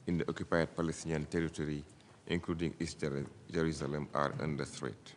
in the occupied Palestinian territory, including East Jerusalem, are under threat.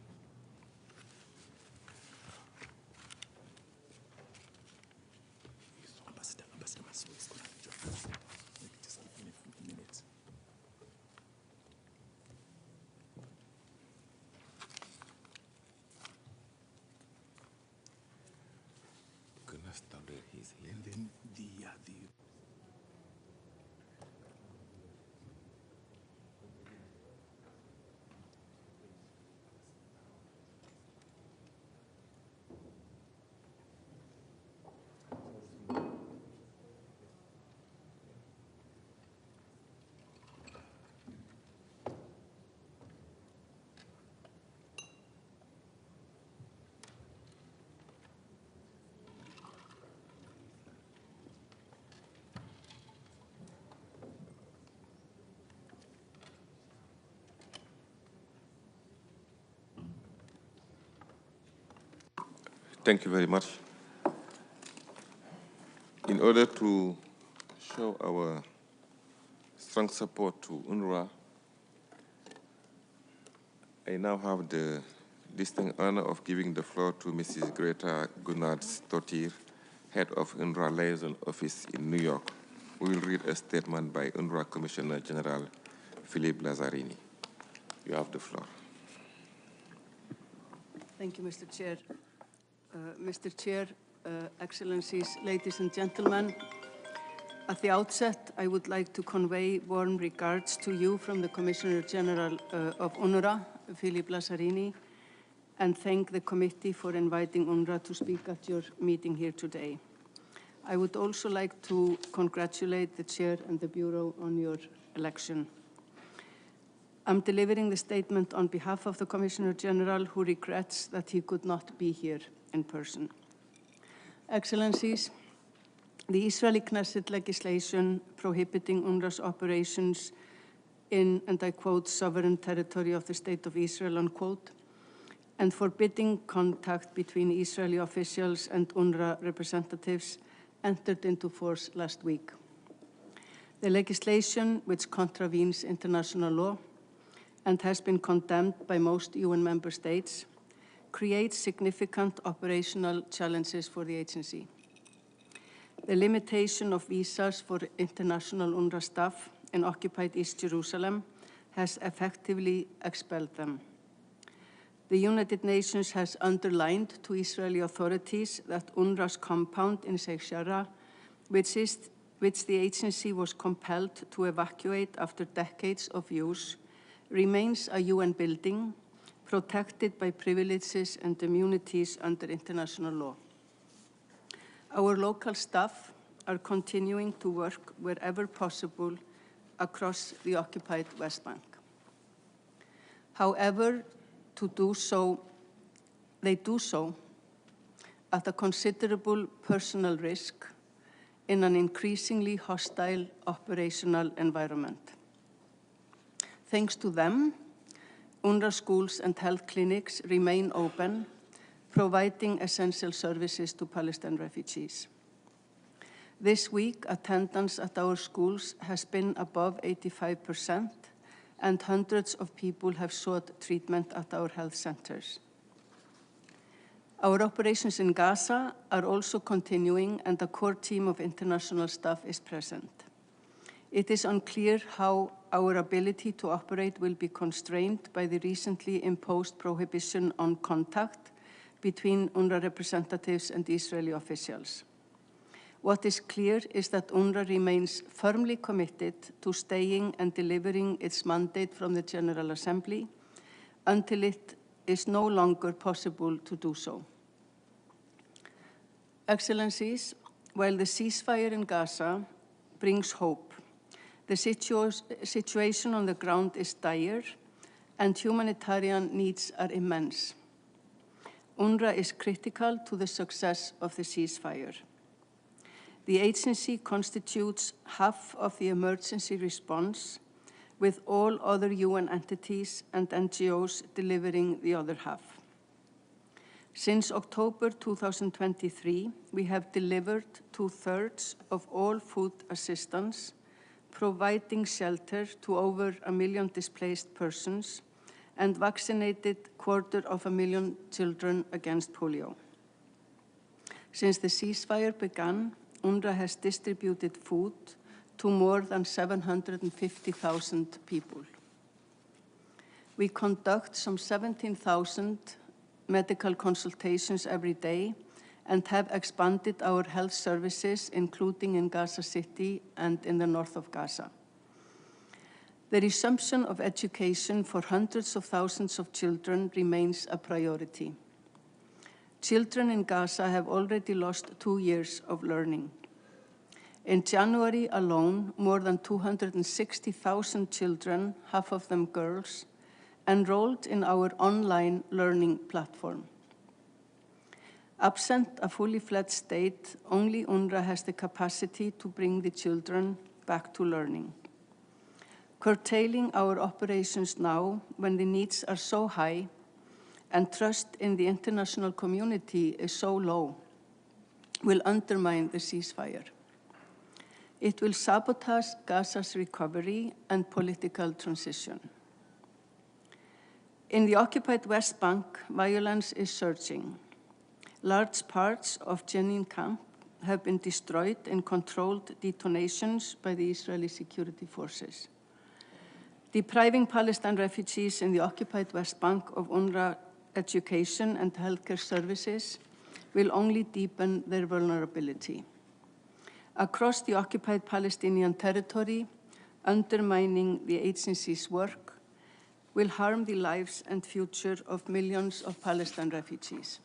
Thank you very much. In order to show our strong support to UNRWA, I now have the distinct honor of giving the floor to Mrs. Greta Gunnarsdottir, Head of UNRWA Liaison Office in New York, who will read a statement by UNRWA Commissioner General Philippe Lazzarini. You have the floor. Thank you, Mr. Chair. Mr. Chair, Excellencies, ladies and gentlemen, at the outset, I would like to convey warm regards to you from the Commissioner General of UNRWA, Philippe Lazzarini, and thank the committee for inviting UNRWA to speak at your meeting here today. I would also like to congratulate the Chair and the Bureau on your election. I'm delivering the statement on behalf of the Commissioner General, who regrets that he could not be here in person. Excellencies, the Israeli Knesset legislation prohibiting UNRWA's operations in, and I quote, sovereign territory of the State of Israel, unquote, and forbidding contact between Israeli officials and UNRWA representatives entered into force last week. The legislation, which contravenes international law and has been condemned by most UN member states, creates significant operational challenges for the agency. The limitation of visas for international UNRWA staff in occupied East Jerusalem has effectively expelled them. The United Nations has underlined to Israeli authorities that UNRWA's compound in Sheikh Jarrah, which the agency was compelled to evacuate after decades of use, remains a UN building protected by privileges and immunities under international law. Our local staff are continuing to work wherever possible across the occupied West Bank. However, they do so at a considerable personal risk in an increasingly hostile operational environment. Thanks to them, UNRWA schools and health clinics remain open, providing essential services to Palestinian refugees. This week, attendance at our schools has been above 85%, and hundreds of people have sought treatment at our health centers. Our operations in Gaza are also continuing, and a core team of international staff is present. It is unclear how our ability to operate will be constrained by the recently imposed prohibition on contact between UNRWA representatives and Israeli officials. What is clear is that UNRWA remains firmly committed to staying and delivering its mandate from the General Assembly until it is no longer possible to do so. Excellencies, while the ceasefire in Gaza brings hope, the situation on the ground is dire and humanitarian needs are immense. UNRWA is critical to the success of the ceasefire. The agency constitutes half of the emergency response, with all other UN entities and NGOs delivering the other half. Since October 2023, we have delivered 2/3 of all food assistance providing shelter to over 1 million displaced persons, and vaccinated 250,000 children against polio. Since the ceasefire began, UNRWA has distributed food to more than 750,000 people. We conduct some 17,000 medical consultations every day and have expanded our health services, including in Gaza City and in the north of Gaza. The resumption of education for hundreds of thousands of children remains a priority. Children in Gaza have already lost 2 years of learning. In January alone, more than 260,000 children, half of them girls, enrolled in our online learning platform. Absent a fully fledged state, only UNRWA has the capacity to bring the children back to learning. Curtailing our operations now, when the needs are so high and trust in the international community is so low, will undermine the ceasefire. It will sabotage Gaza's recovery and political transition. In the occupied West Bank, violence is surging. Large parts of Jenin camp have been destroyed in controlled detonations by the Israeli security forces. Depriving Palestine refugees in the occupied West Bank of UNRWA education and healthcare services will only deepen their vulnerability. Across the occupied Palestinian territory, undermining the agency's work will harm the lives and future of millions of Palestine refugees.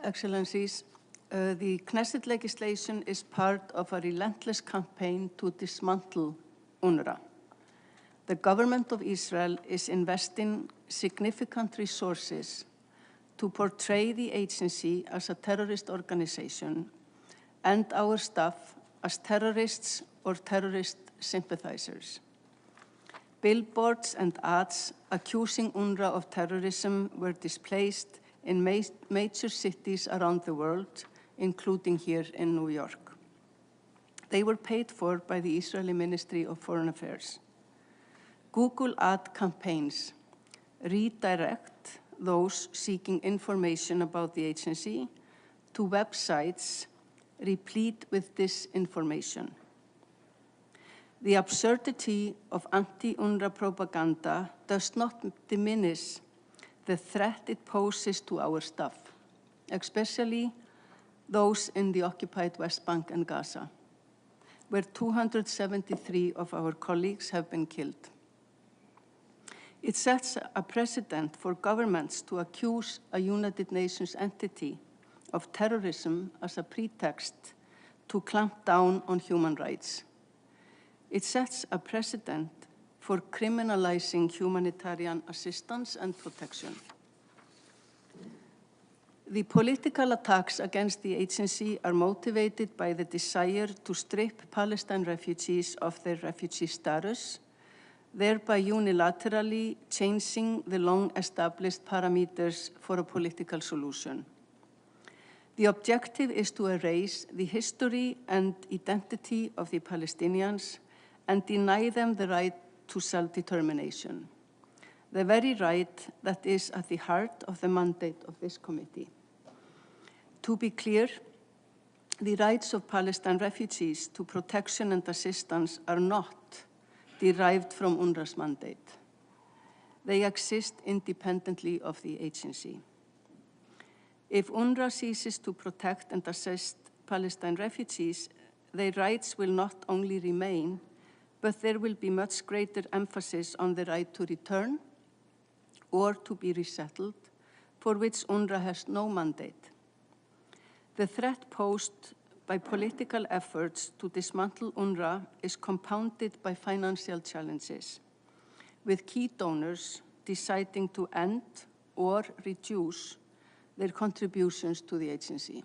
Excellencies, the Knesset legislation is part of a relentless campaign to dismantle UNRWA. The government of Israel is investing significant resources to portray the agency as a terrorist organization and our staff as terrorists or terrorist sympathizers. Billboards and ads accusing UNRWA of terrorism were displaced in major cities around the world, including here in New York. They were paid for by the Israeli Ministry of Foreign Affairs. Google ad campaigns redirect those seeking information about the agency to websites replete with disinformation. The absurdity of anti-UNRWA propaganda does not diminish the threat it poses to our staff, especially those in the occupied West Bank and Gaza, where 273 of our colleagues have been killed. It sets a precedent for governments to accuse a United Nations entity of terrorism as a pretext to clamp down on human rights. It sets a precedent for criminalizing humanitarian assistance and protection. The political attacks against the agency are motivated by the desire to strip Palestine refugees of their refugee status, thereby unilaterally changing the long-established parameters for a political solution. The objective is to erase the history and identity of the Palestinians and deny them the right to self-determination, the very right that is at the heart of the mandate of this committee. To be clear, the rights of Palestine refugees to protection and assistance are not derived from UNRWA's mandate. They exist independently of the agency. If UNRWA ceases to protect and assist Palestine refugees, their rights will not only remain, but there will be much greater emphasis on the right to return or to be resettled, for which UNRWA has no mandate. The threat posed by political efforts to dismantle UNRWA is compounded by financial challenges, with key donors deciding to end or reduce their contributions to the agency.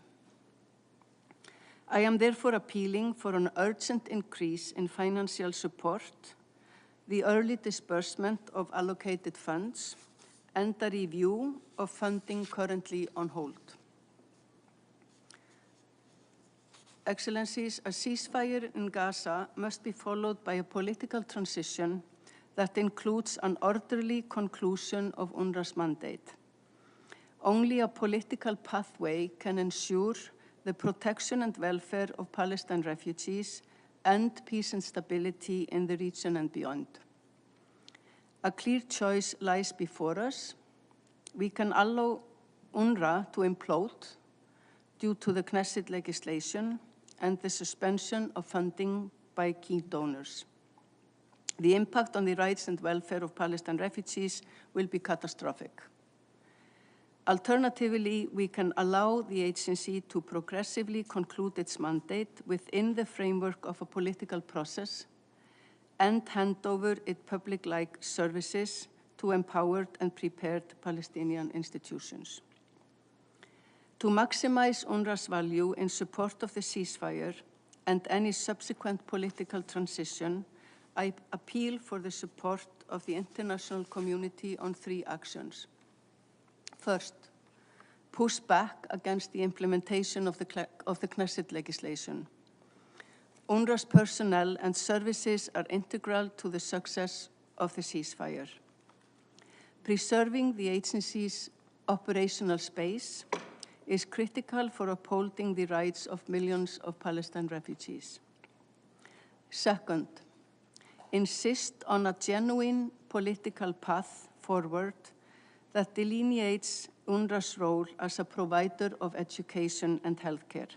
I am therefore appealing for an urgent increase in financial support, the early disbursement of allocated funds, and a review of funding currently on hold. Excellencies, a ceasefire in Gaza must be followed by a political transition that includes an orderly conclusion of UNRWA's mandate. Only a political pathway can ensure the protection and welfare of Palestine refugees and peace and stability in the region and beyond. A clear choice lies before us. We can allow UNRWA to implode due to the Knesset legislation and the suspension of funding by key donors. The impact on the rights and welfare of Palestine refugees will be catastrophic. Alternatively, we can allow the agency to progressively conclude its mandate within the framework of a political process and hand over its public-like services to empowered and prepared Palestinian institutions. To maximize UNRWA's value in support of the ceasefire and any subsequent political transition, I appeal for the support of the international community on 3 actions. First, push back against the implementation of the Knesset legislation. UNRWA's personnel and services are integral to the success of the ceasefire. Preserving the agency's operational space is critical for upholding the rights of millions of Palestine refugees. Second, insist on a genuine political path forward that delineates UNRWA's role as a provider of education and healthcare.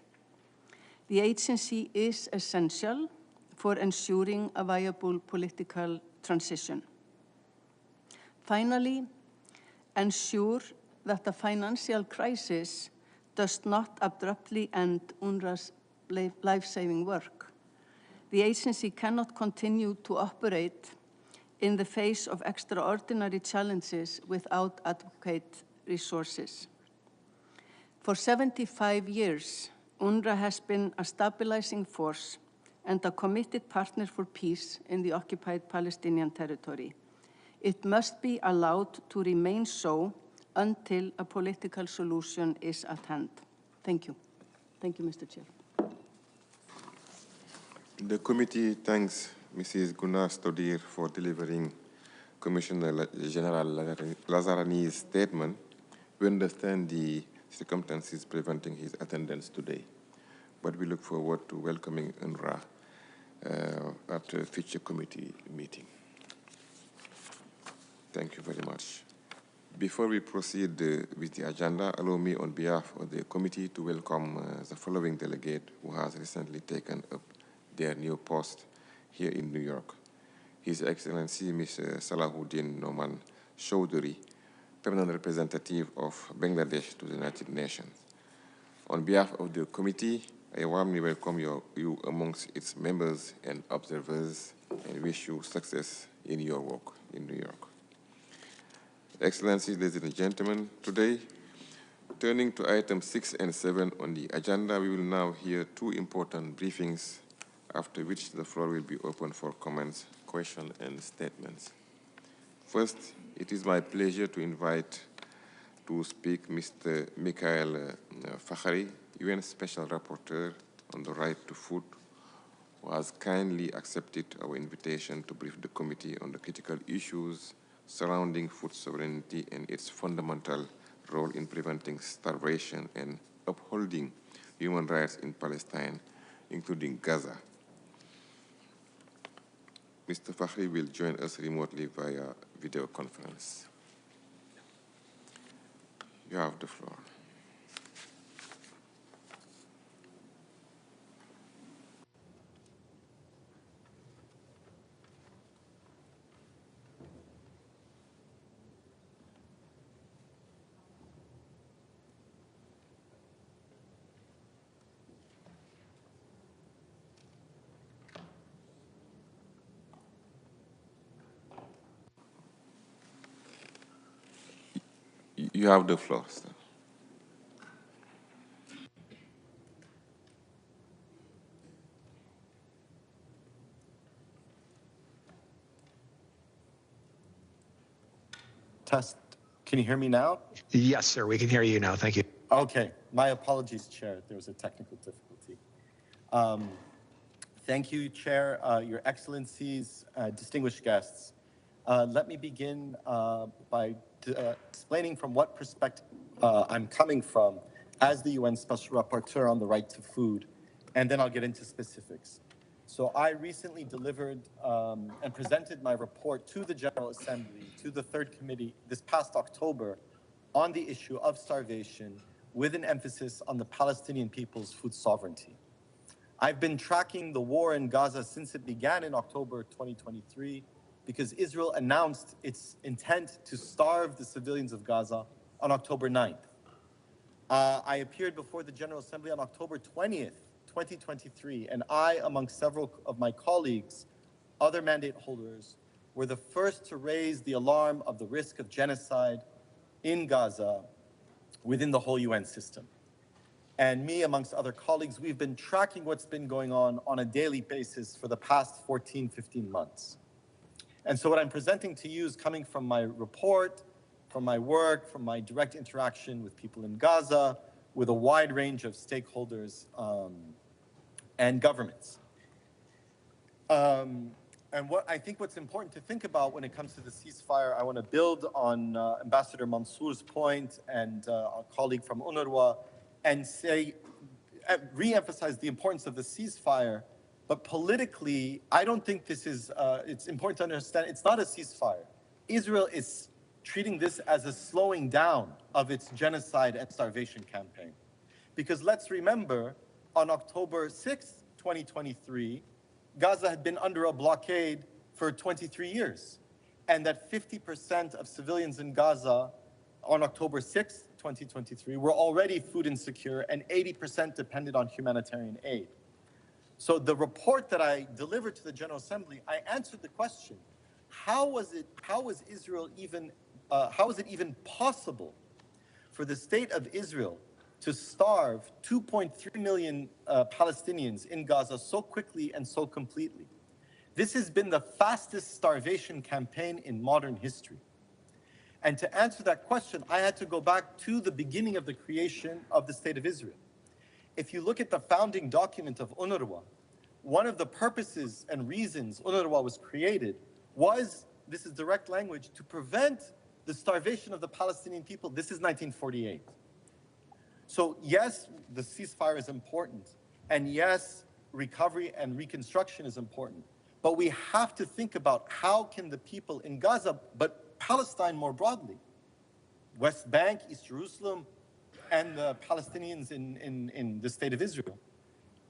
The agency is essential for ensuring a viable political transition. Finally, ensure that the financial crisis does not abruptly end UNRWA's life-saving work. The agency cannot continue to operate in the face of extraordinary challenges without adequate resources. For 75 years, UNRWA has been a stabilizing force and a committed partner for peace in the occupied Palestinian territory. It must be allowed to remain so until a political solution is at hand. Thank you. Thank you, Mr. Chair. The committee thanks Mrs. Gunnar Stodir for delivering Commissioner General Lazarani's statement. We understand the circumstances preventing his attendance today, but we look forward to welcoming UNRWA at a future committee meeting. Thank you very much. Before we proceed with the agenda, allow me on behalf of the committee to welcome the following delegate who has recently taken up their new post here in New York. His Excellency Mr. Salahuddin Noman Chowdhury, Permanent Representative of Bangladesh to the United Nations. On behalf of the committee, I warmly welcome you amongst its members and observers and wish you success in your work in New York. Excellencies, ladies and gentlemen, today, turning to items 6 and 7 on the agenda, we will now hear 2 important briefings, after which the floor will be open for comments, questions, and statements. First, it is my pleasure to invite to speak Mr. Mikhail Fakhari, UN Special Rapporteur on the right to food, who has kindly accepted our invitation to brief the committee on the critical issues surrounding food sovereignty and its fundamental role in preventing starvation and upholding human rights in Palestine, including Gaza. Mr. Fakhri will join us remotely via video conference. You have the floor. You have the floor, sir. Test. Can you hear me now? Yes, sir. We can hear you now. Thank you. Okay. My apologies, Chair. There was a technical difficulty. Thank you, Chair, Your Excellencies, distinguished guests. Let me begin by explaining from what perspective I'm coming from as the UN Special Rapporteur on the right to food, and then I'll get into specifics. So I recently delivered and presented my report to the General Assembly, to the Third Committee this past October on the issue of starvation with an emphasis on the Palestinian people's food sovereignty. I've been tracking the war in Gaza since it began in October 2023 because Israel announced its intent to starve the civilians of Gaza on October 9th. I appeared before the General Assembly on October 20th, 2023, and I, among several of my colleagues, other mandate holders, were the first to raise the alarm of the risk of genocide in Gaza within the whole UN system. And me, amongst other colleagues, we've been tracking what's been going on a daily basis for the past 14, 15 months. And so what I'm presenting to you is coming from my report, from my work, from my direct interaction with people in Gaza, with a wide range of stakeholders and governments. And what I think what's important to think about when it comes to the ceasefire, I want to build on Ambassador Mansour's point and our colleague from UNRWA, and say, re-emphasize the importance of the ceasefire. But politically, I don't think this is, it's important to understand, it's not a ceasefire. Israel is treating this as a slowing down of its genocide and starvation campaign. Because let's remember, on October 6th, 2023, Gaza had been under a blockade for 23 years. And that 50% of civilians in Gaza on October 6th, 2023, were already food insecure and 80% depended on humanitarian aid. So the report that I delivered to the General Assembly, I answered the question, how is it even possible for the state of Israel to starve 2.3 million Palestinians in Gaza so quickly and so completely? This has been the fastest starvation campaign in modern history. And to answer that question, I had to go back to the beginning of the creation of the State of Israel. If you look at the founding document of UNRWA, one of the purposes and reasons UNRWA was created was, this is direct language, to prevent the starvation of the Palestinian people. This is 1948. So yes, the ceasefire is important. And yes, recovery and reconstruction is important. But we have to think about how can the people in Gaza, but Palestine more broadly, West Bank, East Jerusalem, and the Palestinians in the State of Israel.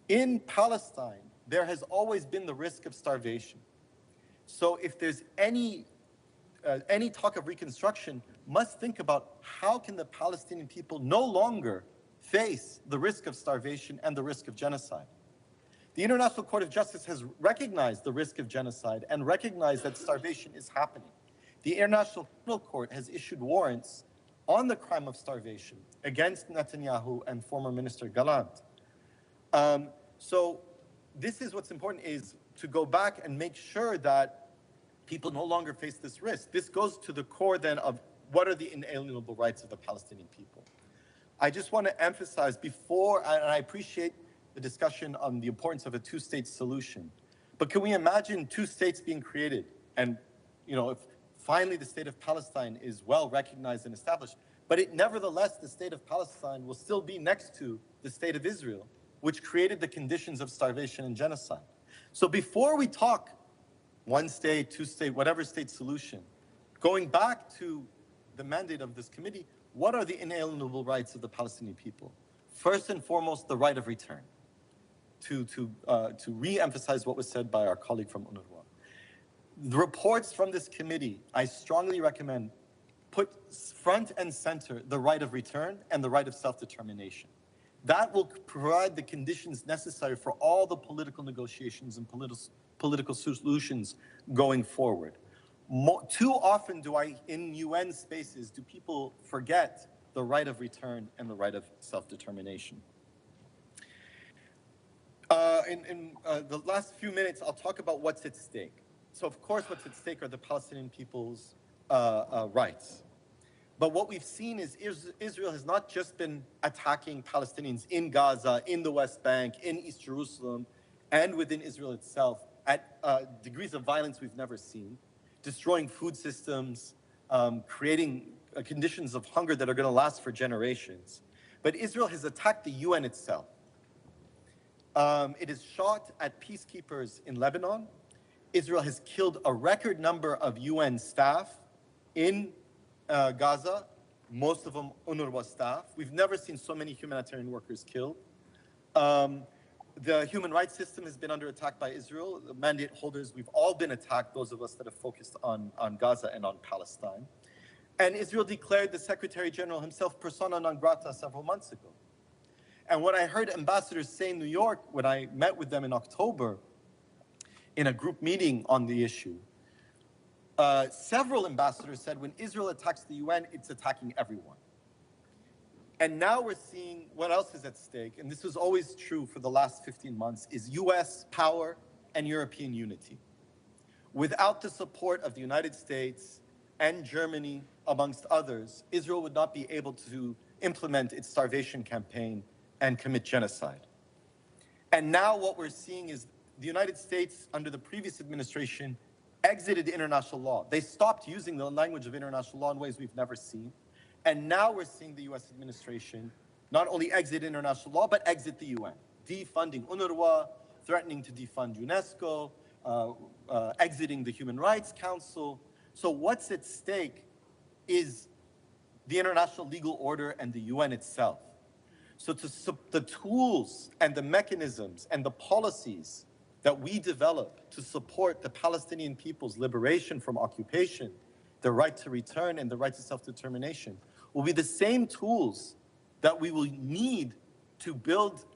In Palestine, there has always been the risk of starvation. So if there's any talk of reconstruction, must think about how can the Palestinian people no longer face the risk of starvation and the risk of genocide. The International Court of Justice has recognized the risk of genocide and recognized that starvation is happening. The International Criminal Court has issued warrants on the crime of starvation against Netanyahu and former Minister Gallant. So this is what's important, is to go back and make sure that people no longer face this risk. This goes to the core then of what are the inalienable rights of the Palestinian people. I just want to emphasize before, and I appreciate the discussion on the importance of a two-state solution, but can we imagine two states being created? And, if finally the state of Palestine is well recognized and established, but nevertheless, the state of Palestine will still be next to the state of Israel, which created the conditions of starvation and genocide. So before we talk one state, two state, whatever state solution, going back to the mandate of this committee, what are the inalienable rights of the Palestinian people? First and foremost, the right of return. To re-emphasize what was said by our colleague from UNRWA. The reports from this committee, I strongly recommend, put front and center the right of return and the right of self-determination. That will provide the conditions necessary for all the political negotiations and political solutions going forward. Too often in UN spaces, do people forget the right of return and the right of self-determination. In the last few minutes, I'll talk about what's at stake. So of course, what's at stake are the Palestinian people's rights. But what we've seen is Israel has not just been attacking Palestinians in Gaza, in the West Bank, in East Jerusalem, and within Israel itself at degrees of violence we've never seen, destroying food systems, creating conditions of hunger that are going to last for generations. But Israel has attacked the UN itself. It has shot at peacekeepers in Lebanon. Israel has killed a record number of UN staff in Gaza, most of them UNRWA staff. We've never seen so many humanitarian workers killed. The human rights system has been under attack by Israel. The mandate holders, we've all been attacked, those of us that have focused on Gaza and on Palestine. And Israel declared the Secretary General himself persona non grata several months ago. And what I heard ambassadors say in New York when I met with them in October in a group meeting on the issue, several ambassadors said when Israel attacks the UN, it's attacking everyone. And now we're seeing what else is at stake, and this was always true for the last 15 months, is US power and European unity. Without the support of the United States and Germany, amongst others, Israel would not be able to implement its starvation campaign and commit genocide. And now what we're seeing is the United States, under the previous administration, exited international law. They stopped using the language of international law in ways we've never seen. And now we're seeing the US administration not only exit international law, but exit the UN, defunding UNRWA, threatening to defund UNESCO, exiting the Human Rights Council. So what's at stake is the international legal order and the UN itself. So the tools and the mechanisms and the policies that we develop to support the Palestinian people's liberation from occupation, the right to return and the right to self-determination, will be the same tools that we will need to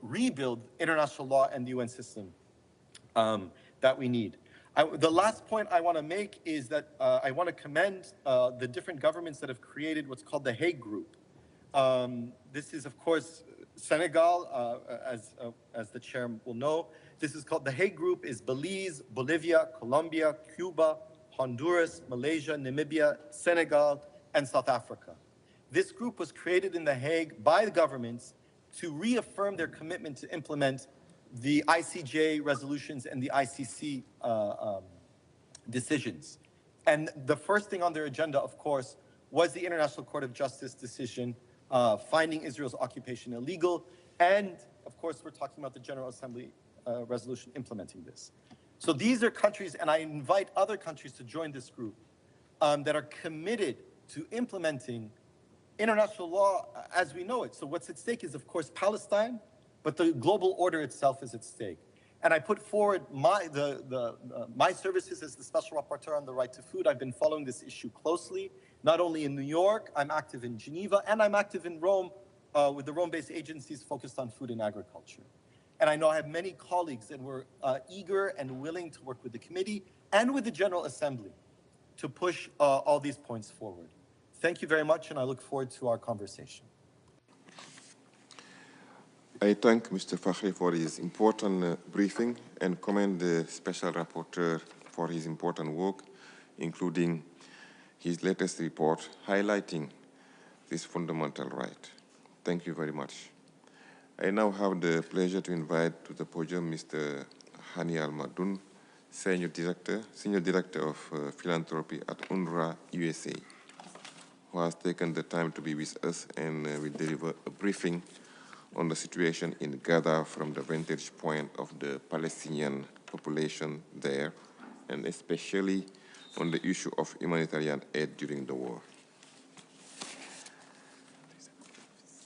rebuild international law and the UN system that we need. The last point I want to make is that I want to commend the different governments that have created what's called the Hague Group. This is, of course, Senegal, as the chair will know. This is called, the Hague Group is Belize, Bolivia, Colombia, Cuba, Honduras, Malaysia, Namibia, Senegal, and South Africa. This group was created in The Hague by the governments to reaffirm their commitment to implement the ICJ resolutions and the ICC decisions. And the first thing on their agenda, of course, was the International Court of Justice decision finding Israel's occupation illegal. And, of course, we're talking about the General Assembly resolution implementing this. So these are countries, and I invite other countries to join this group, that are committed to implementing international law as we know it. So what's at stake is, of course, Palestine, but the global order itself is at stake. And I put forward my services as the Special Rapporteur on the right to food. I've been following this issue closely, not only in New York, I'm active in Geneva, and I'm active in Rome with the Rome-based agencies focused on food and agriculture. And I know I have many colleagues, and we're eager and willing to work with the committee and with the General Assembly to push all these points forward. Thank you very much, and I look forward to our conversation. I thank Mr. Fakhri for his important briefing and commend the Special Rapporteur for his important work, including his latest report highlighting this fundamental right. Thank you very much. I now have the pleasure to invite to the podium Mr. Hani Al-Madoun, Senior Director of Philanthropy at UNRWA USA, who has taken the time to be with us and will deliver a briefing on the situation in Gaza from the vantage point of the Palestinian population there, and especially on the issue of humanitarian aid during the war.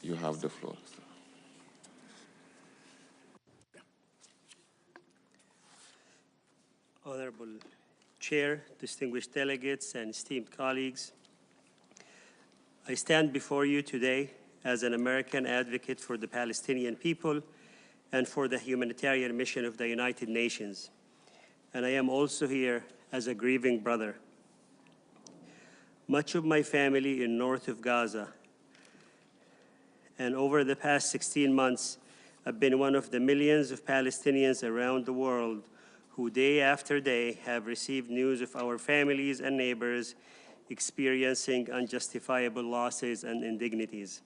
You have the floor, sir. Honorable Chair, distinguished delegates, and esteemed colleagues, I stand before you today as an American advocate for the Palestinian people and for the humanitarian mission of the United Nations. And I am also here as a grieving brother. Much of my family in north of Gaza, and over the past 16 months, I've been one of the millions of Palestinians around the world who day after day have received news of our families and neighbors experiencing unjustifiable losses and indignities.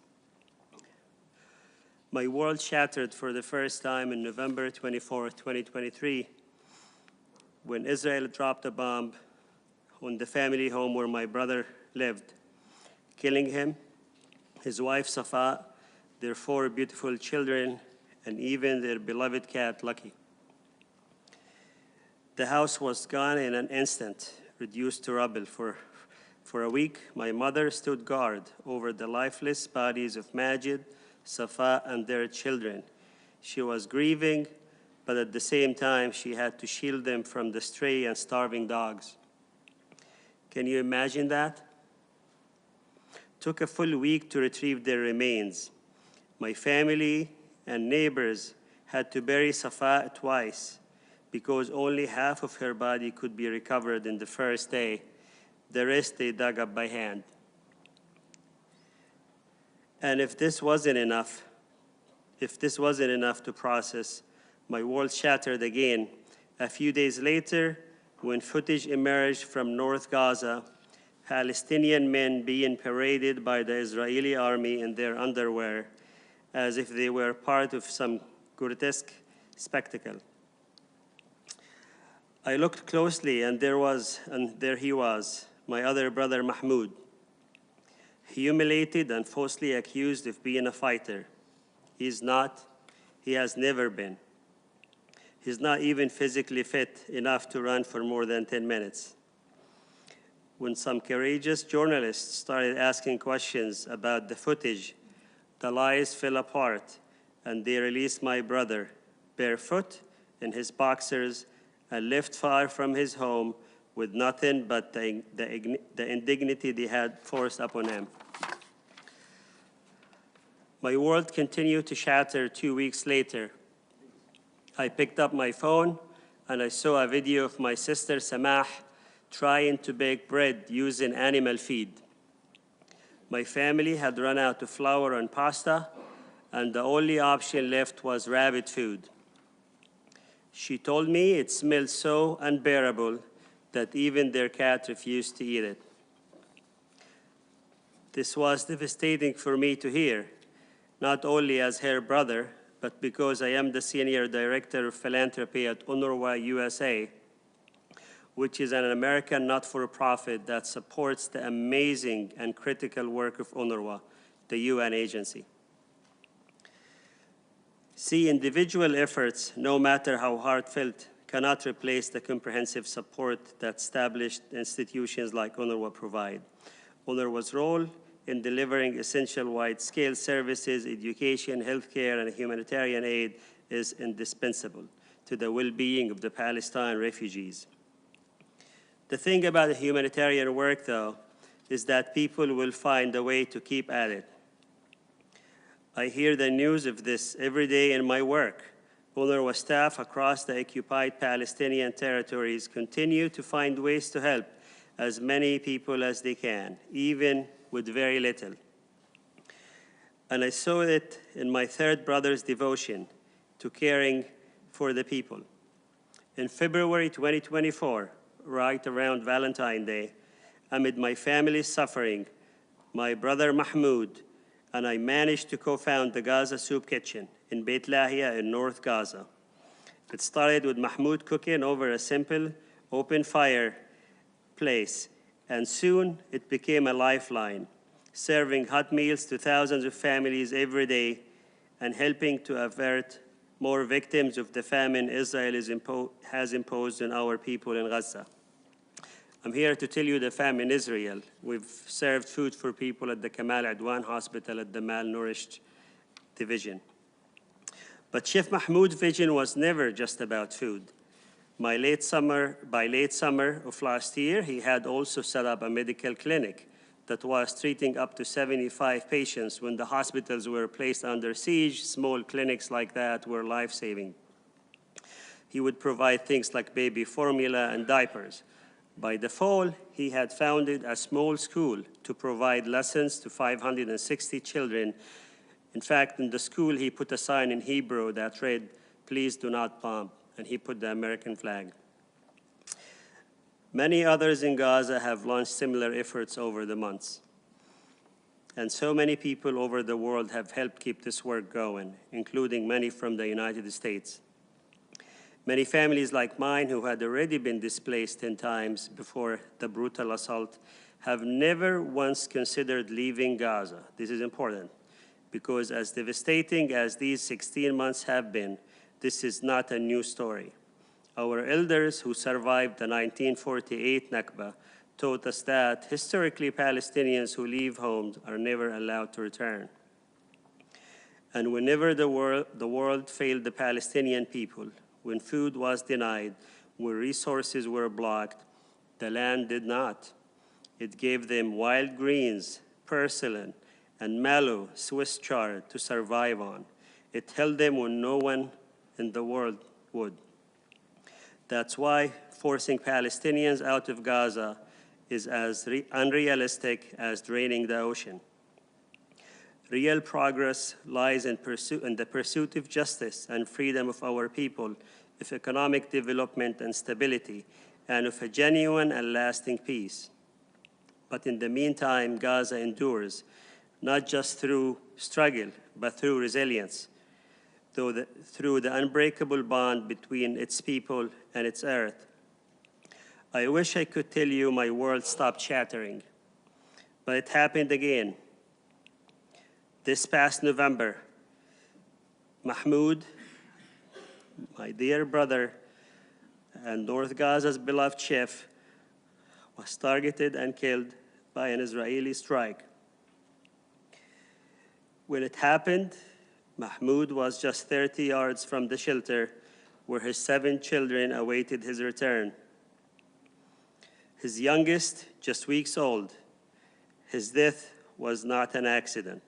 My world shattered for the first time in November 24, 2023, when Israel dropped a bomb on the family home where my brother lived, killing him, his wife Safa, their 4 beautiful children, and even their beloved cat, Lucky. The house was gone in an instant, reduced to rubble. For a week, my mother stood guard over the lifeless bodies of Majid, Safa, and their children. She was grieving, but at the same time, she had to shield them from the stray and starving dogs. Can you imagine that? Took a full week to retrieve their remains. My family and neighbors had to bury Safa twice because only half of her body could be recovered in the first day. The rest they dug up by hand. And if this wasn't enough to process, my world shattered again. A few days later, when footage emerged from North Gaza, Palestinian men being paraded by the Israeli army in their underwear as if they were part of some grotesque spectacle. I looked closely, and there he was, my other brother Mahmoud, humiliated and falsely accused of being a fighter. He's not. He has never been. He's not even physically fit enough to run for more than 10 minutes. When some courageous journalists started asking questions about the footage, the lies fell apart, and they released my brother, barefoot, in his boxers, and left far from his home with nothing but the indignity they had forced upon him. My world continued to shatter 2 weeks later. I picked up my phone and I saw a video of my sister Samah trying to bake bread using animal feed. My family had run out of flour and pasta, and the only option left was rabbit food. She told me it smelled so unbearable that even their cat refused to eat it. This was devastating for me to hear, not only as her brother, but because I am the Senior Director of Philanthropy at UNRWA USA, which is an American not-for-profit that supports the amazing and critical work of UNRWA, the UN agency. See, individual efforts, no matter how heartfelt, cannot replace the comprehensive support that established institutions like UNRWA provide. UNRWA's role in delivering essential wide-scale services, education, healthcare, and humanitarian aid is indispensable to the well-being of the Palestine refugees. The thing about humanitarian work, though, is that people will find a way to keep at it. I hear the news of this every day in my work. UNRWA staff across the occupied Palestinian territories continue to find ways to help as many people as they can, even with very little. And I saw it in my third brother's devotion to caring for the people. In February 2024, right around Valentine's Day, amid my family's suffering, my brother Mahmoud and I managed to co-found the Gaza Soup Kitchen in Beit Lahia in North Gaza. It started with Mahmoud cooking over a simple open fire place, and soon it became a lifeline, serving hot meals to thousands of families every day and helping to avert more victims of the famine Israel has imposed on our people in Gaza. I'm here to tell you the famine in Israel. We've served food for people at the Kamal Adwan Hospital at the malnourished division. But Chef Mahmoud's vision was never just about food. By late summer of last year, he had also set up a medical clinic that was treating up to 75 patients. When the hospitals were placed under siege, small clinics like that were life-saving. He would provide things like baby formula and diapers. By the fall, he had founded a small school to provide lessons to 560 children. In fact, in the school, he put a sign in Hebrew that read, "Please do not bomb," and he put the American flag. Many others in Gaza have launched similar efforts over the months. And so many people over the world have helped keep this work going, including many from the United States. Many families like mine who had already been displaced 10 times before the brutal assault have never once considered leaving Gaza. This is important because as devastating as these 16 months have been, this is not a new story. Our elders who survived the 1948 Nakba taught us that historically Palestinians who leave homes are never allowed to return. And whenever the world failed the Palestinian people, when food was denied, when resources were blocked, the land did not. It gave them wild greens, porcelain, and mallow, Swiss chard to survive on. It held them when no one in the world would. That's why forcing Palestinians out of Gaza is as unrealistic as draining the ocean. Real progress lies in the pursuit of justice and freedom of our people, of economic development and stability, and of a genuine and lasting peace. But in the meantime, Gaza endures, not just through struggle, but through resilience, through the unbreakable bond between its people and its earth. I wish I could tell you my world stopped shattering, but it happened again. This past November, Mahmoud, my dear brother and North Gaza's beloved chef, was targeted and killed by an Israeli strike. When it happened, Mahmoud was just 30 yards from the shelter where his 7 children awaited his return. His youngest, just weeks old. His death was not an accident.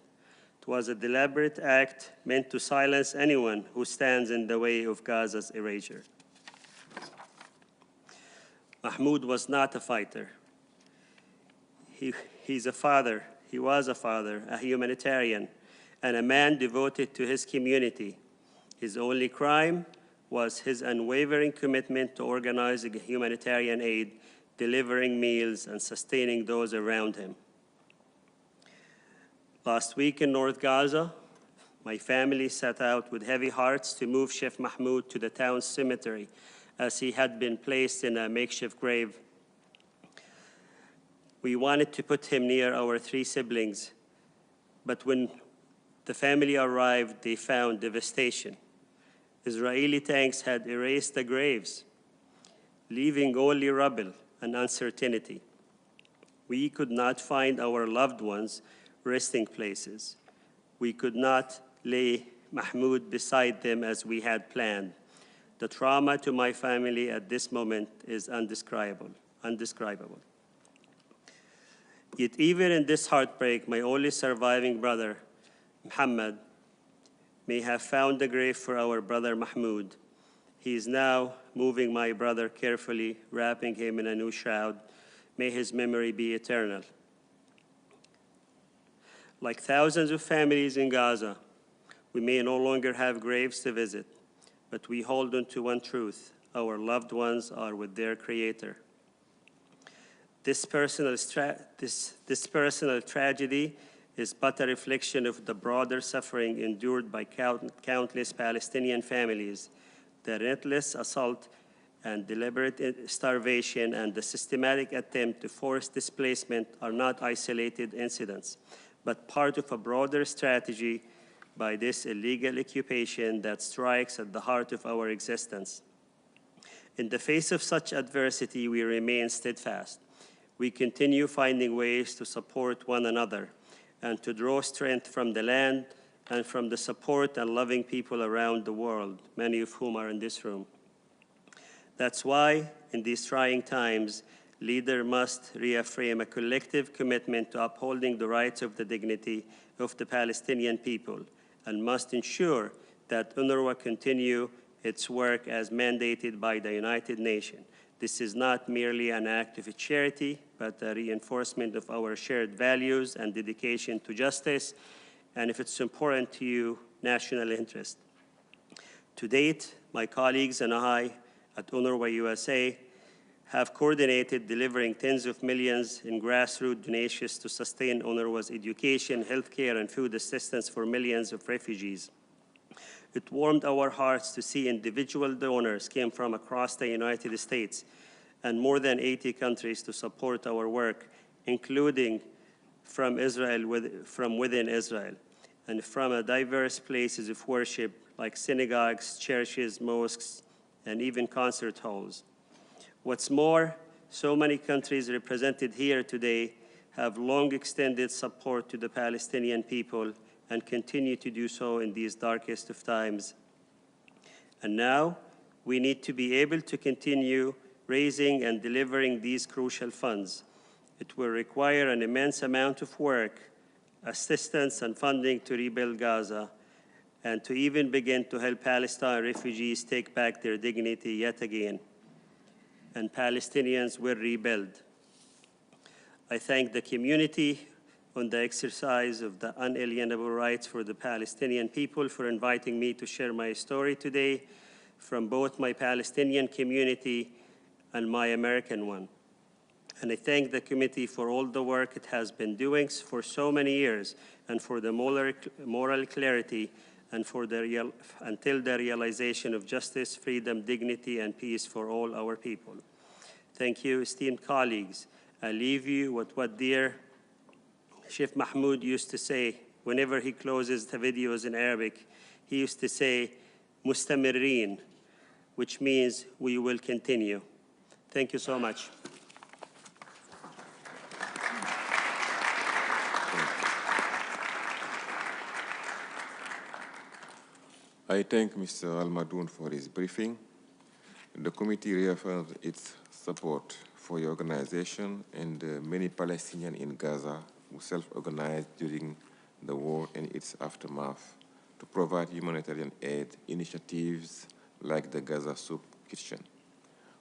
It was a deliberate act meant to silence anyone who stands in the way of Gaza's erasure. Mahmoud was not a fighter. He's a father. He was a father, a humanitarian, and a man devoted to his community. His only crime was his unwavering commitment to organizing humanitarian aid, delivering meals, and sustaining those around him. Last week in North Gaza, my family set out with heavy hearts to move Chef Mahmoud to the town's cemetery, as he had been placed in a makeshift grave. We wanted to put him near our 3 siblings, but when the family arrived, they found devastation. Israeli tanks had erased the graves, leaving only rubble and uncertainty. We could not find our loved ones' resting places. We could not lay Mahmoud beside them as we had planned. The trauma to my family at this moment is indescribable. Yet even in this heartbreak, my only surviving brother, Muhammad, may have found a grave for our brother Mahmoud. He is now moving my brother carefully, wrapping him in a new shroud. May his memory be eternal. Like thousands of families in Gaza, we may no longer have graves to visit, but we hold on to one truth: our loved ones are with their Creator. This personal tragedy is but a reflection of the broader suffering endured by countless Palestinian families. The relentless assault and deliberate starvation and the systematic attempt to force displacement are not isolated incidents, but part of a broader strategy by this illegal occupation that strikes at the heart of our existence. In the face of such adversity, we remain steadfast. We continue finding ways to support one another and to draw strength from the land and from the support and loving people around the world, many of whom are in this room. That's why, in these trying times, leaders must reaffirm a collective commitment to upholding the rights of the dignity of the Palestinian people and must ensure that UNRWA continue its work as mandated by the United Nations. This is not merely an act of charity, but a reinforcement of our shared values and dedication to justice, and if it's important to you, national interest. To date, my colleagues and I at UNRWA USA have coordinated delivering tens of millions in grassroots donations to sustain UNRWA's education, healthcare, and food assistance for millions of refugees. It warmed our hearts to see individual donors came from across the United States and more than 80 countries to support our work, including from within Israel, and from diverse places of worship like synagogues, churches, mosques, and even concert halls. What's more, so many countries represented here today have long extended support to the Palestinian people and continue to do so in these darkest of times. And now, we need to be able to continue raising and delivering these crucial funds. It will require an immense amount of work, assistance, and funding to rebuild Gaza, and to even begin to help Palestine refugees take back their dignity yet again. And Palestinians will rebuild. I thank the community on the exercise of the unalienable rights for the Palestinian people for inviting me to share my story today from both my Palestinian community and my American one. And I thank the committee for all the work it has been doing for so many years, and for the moral clarity, and for until the realization of justice, freedom, dignity, and peace for all our people. Thank you, esteemed colleagues. I leave you with what dear Chef Mahmoud used to say whenever he closes the videos in Arabic. He used to say, "Mustamirreen," which means we will continue. Thank you so much. I thank Mr. Al-Madoun for his briefing. The committee reaffirms its support for your organization and the many Palestinians in Gaza who self-organized during the war and its aftermath to provide humanitarian aid initiatives like the Gaza Soup Kitchen.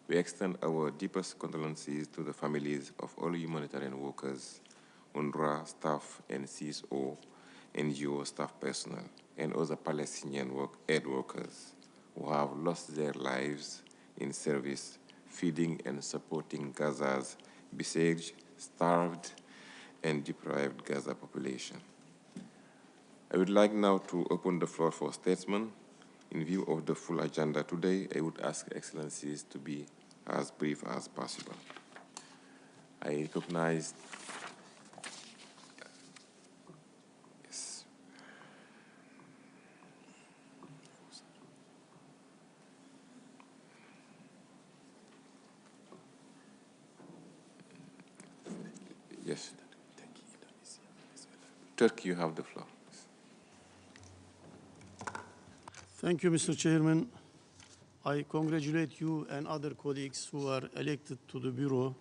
We extend our deepest condolences to the families of all humanitarian workers, UNRWA staff and CSO, NGO staff personnel, and other Palestinian aid workers who have lost their lives in service, feeding and supporting Gaza's besieged, starved, and deprived Gaza population. I would like now to open the floor for statements. In view of the full agenda today, I would ask Excellencies to be as brief as possible. I recognize yes. Turkey, you have the floor. Thank you, Mr. Chairman. I congratulate you and other colleagues who are elected to the Bureau.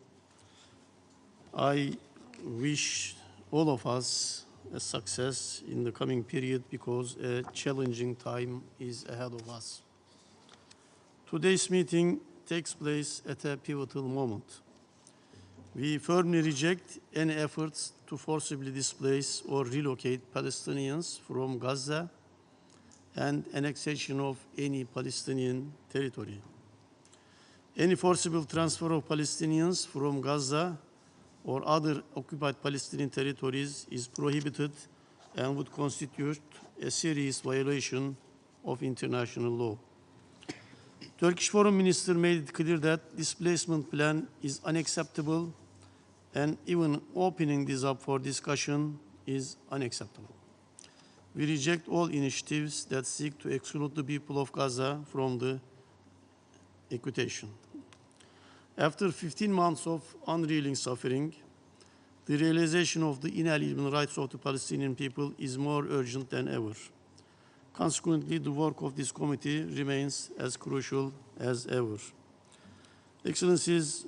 I wish all of us a success in the coming period because a challenging time is ahead of us. Today's meeting takes place at a pivotal moment. We firmly reject any efforts to forcibly displace or relocate Palestinians from Gaza and annexation of any Palestinian territory. Any forcible transfer of Palestinians from Gaza or other occupied Palestinian territories is prohibited and would constitute a serious violation of international law. Turkish Foreign Minister made it clear that displacement plan is unacceptable, and even opening this up for discussion is unacceptable. We reject all initiatives that seek to exclude the people of Gaza from the equation. After 15 months of unrelenting suffering, the realization of the inalienable rights of the Palestinian people is more urgent than ever. Consequently, the work of this committee remains as crucial as ever. Excellencies,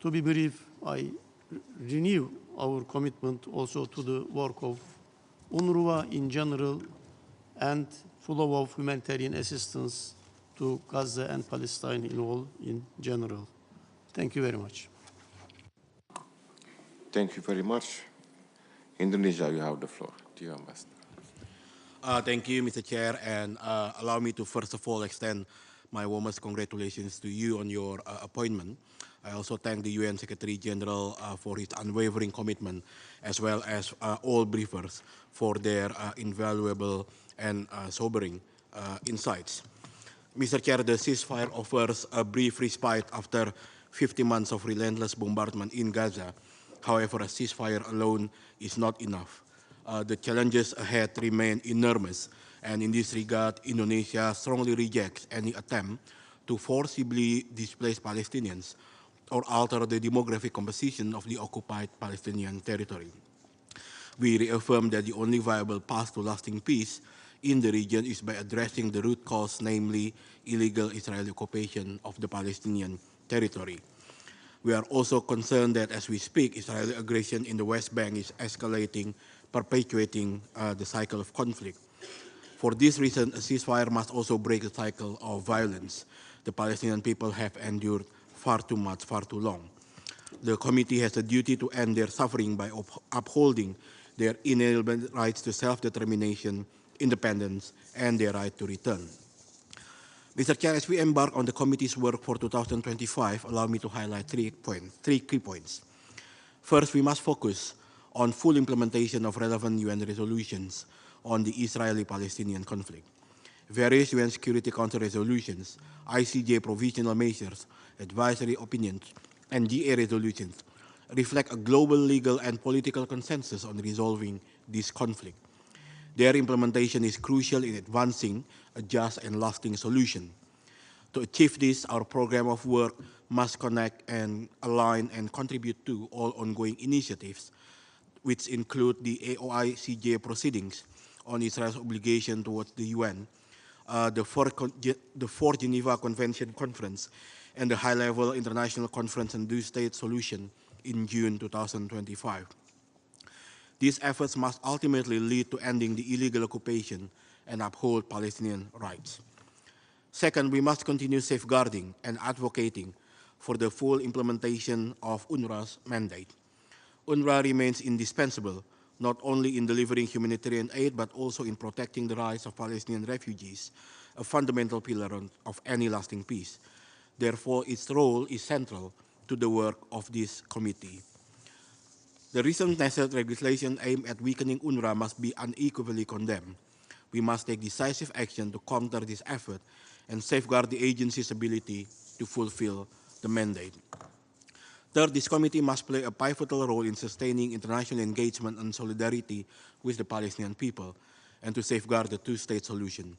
to be brief, I renew our commitment also to the work of UNRWA in general and flow of humanitarian assistance to Gaza and Palestine in general. Thank you very much. Thank you very much. Indonesia, you have the floor. Dear Ambassador. Thank you, Mr. Chair, and allow me to first of all extend my warmest congratulations to you on your appointment. I also thank the UN Secretary General for his unwavering commitment, as well as all briefers for their invaluable and sobering insights. Mr. Chair, the ceasefire offers a brief respite after 50 months of relentless bombardment in Gaza. However, a ceasefire alone is not enough. The challenges ahead remain enormous, and in this regard, Indonesia strongly rejects any attempt to forcibly displace Palestinians or alter the demographic composition of the occupied Palestinian territory. We reaffirm that the only viable path to lasting peace in the region is by addressing the root cause, namely illegal Israeli occupation of the Palestinian territory. We are also concerned that as we speak, Israeli aggression in the West Bank is escalating, perpetuating the cycle of conflict. For this reason, a ceasefire must also break the cycle of violence the Palestinian people have endured far too much, far too long. The committee has a duty to end their suffering by upholding their inalienable rights to self-determination, independence, and their right to return. Mr. Chair, as we embark on the committee's work for 2025, allow me to highlight three key points. First, we must focus on full implementation of relevant UN resolutions on the Israeli-Palestinian conflict. Various UN Security Council resolutions, ICJ provisional measures, advisory opinions, and GA resolutions reflect a global legal and political consensus on resolving this conflict. Their implementation is crucial in advancing a just and lasting solution. To achieve this, our program of work must connect and align and contribute to all ongoing initiatives, which include the AOI-CJ proceedings on Israel's obligation towards the UN, the Fourth Geneva Convention Conference, and the High-Level International Conference on Two-State Solution in June 2025. These efforts must ultimately lead to ending the illegal occupation and uphold Palestinian rights. Second, we must continue safeguarding and advocating for the full implementation of UNRWA's mandate. UNRWA remains indispensable, not only in delivering humanitarian aid, but also in protecting the rights of Palestinian refugees, a fundamental pillar of any lasting peace. Therefore, its role is central to the work of this committee. The recent Knesset legislation aimed at weakening UNRWA must be unequivocally condemned. We must take decisive action to counter this effort and safeguard the agency's ability to fulfill the mandate. Third, this committee must play a pivotal role in sustaining international engagement and solidarity with the Palestinian people and to safeguard the two-state solution.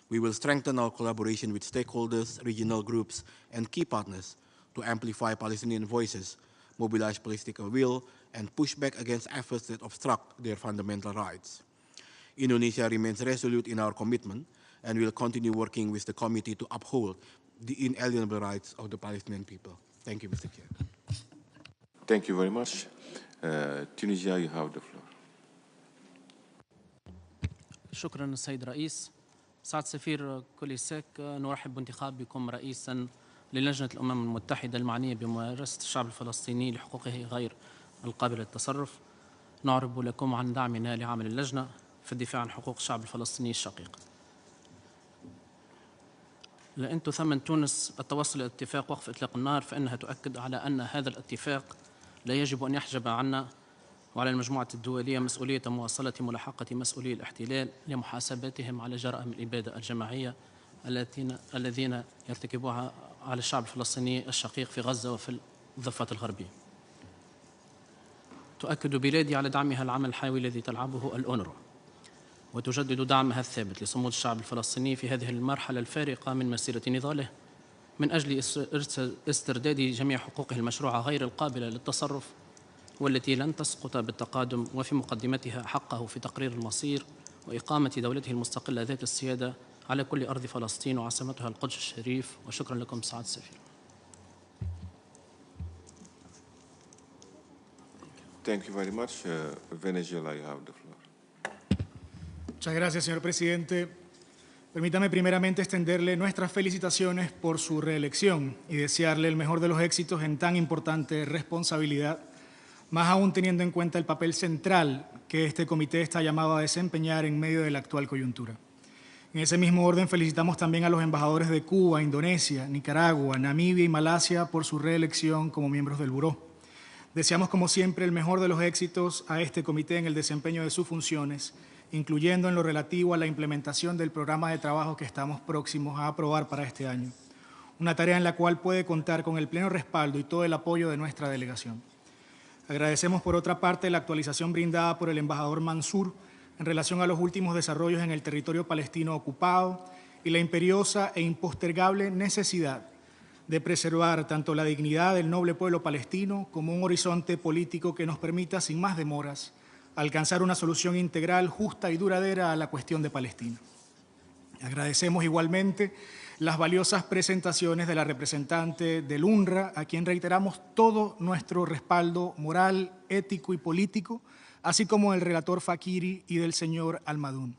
We will strengthen our collaboration with stakeholders, regional groups, and key partners to amplify Palestinian voices, mobilize political will, and push back against efforts that obstruct their fundamental rights. Indonesia remains resolute in our commitment and will continue working with the committee to uphold the inalienable rights of the Palestinian people. Thank you, Mr. Chair. Thank you very much. Tunisia, you have the floor. شكرا السيد رئيس. سعادة السفير كوليسيك، نرحب بانتخابكم رئيسا للجنة الأمم المتحدة المعنية بممارسة الشعب الفلسطيني لحقوقه غير القابلة للتصرف. نعرب لكم عن دعمنا لعمل اللجنة في الدفاع عن حقوق الشعب الفلسطيني الشقيق. لأن تثمن تونس التوصل إلى اتفاق وقف إطلاق النار، فإنها تؤكد على أن هذا الاتفاق لا يجب أن يحجب عنا وعلى المجموعة الدولية مسؤولية مواصلة ملاحقة مسؤولي الاحتلال لمحاسبتهم على جرائم الإبادة الجماعية الذين يرتكبوها على الشعب الفلسطيني الشقيق في غزة وفي الضفة الغربية. تؤكد بلادي على دعمها العمل الحيوي الذي تلعبه الأونروا، وتجدد دعمها الثابت لصمود الشعب الفلسطيني في هذه المرحلة الفارقة من مسيرة نضاله من أجل استرداد جميع حقوقه المشروعة غير القابلة للتصرف، والتي لن تسقط بالتقادم، وفي مقدمتها حقه في تقرير المصير وإقامة دولته المستقلة ذات السيادة على كل أرض فلسطين وعاصمتها القدس الشريف. وشكرا لكم سعادة السفير. Thank you very much. Venezuela, you have the floor. Muchas gracias, señor presidente. Permítame primeramente extenderle nuestras felicitaciones por su reelección y desearle el mejor de los éxitos en tan importante responsabilidad, más aún teniendo en cuenta el papel central que este comité está llamado a desempeñar en medio de la actual coyuntura. En ese mismo orden, felicitamos también a los embajadores de Cuba, Indonesia, Nicaragua, Namibia y Malasia por su reelección como miembros del Buró. Deseamos, como siempre, el mejor de los éxitos a este comité en el desempeño de sus funciones, incluyendo en lo relativo a la implementación del programa de trabajo que estamos próximos a aprobar para este año. Una tarea en la cual puede contar con el pleno respaldo y todo el apoyo de nuestra delegación. Agradecemos, por otra parte, la actualización brindada por el embajador Mansur en relación a los últimos desarrollos en el territorio palestino ocupado y la imperiosa e impostergable necesidad de preservar tanto la dignidad del noble pueblo palestino como un horizonte político que nos permita, sin más demoras, alcanzar una solución integral, justa y duradera a la cuestión de Palestina. Agradecemos igualmente las valiosas presentaciones de la representante del UNRWA, a quien reiteramos todo nuestro respaldo moral, ético y político, así como del relator Fakiri y del señor Almadún.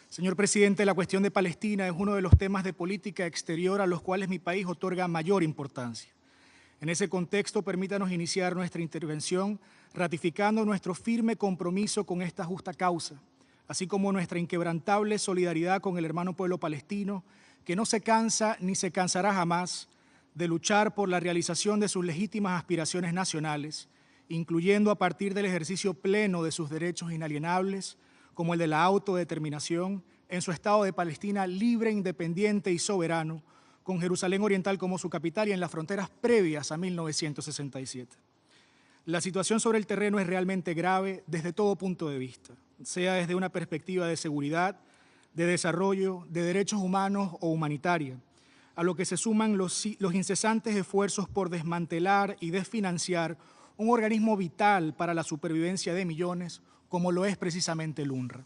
Señor presidente, la cuestión de Palestina es uno de los temas de política exterior a los cuales mi país otorga mayor importancia. En ese contexto, permítanos iniciar nuestra intervención ratificando nuestro firme compromiso con esta justa causa, así como nuestra inquebrantable solidaridad con el hermano pueblo palestino, que no se cansa ni se cansará jamás de luchar por la realización de sus legítimas aspiraciones nacionales, incluyendo a partir del ejercicio pleno de sus derechos inalienables, como el de la autodeterminación, en su Estado de Palestina libre, independiente y soberano, con Jerusalén Oriental como su capital y en las fronteras previas a 1967. La situación sobre el terreno es realmente grave desde todo punto de vista, sea desde una perspectiva de seguridad, de desarrollo, de derechos humanos o humanitaria, a lo que se suman los incesantes esfuerzos por desmantelar y desfinanciar un organismo vital para la supervivencia de millones, como lo es precisamente el UNRWA.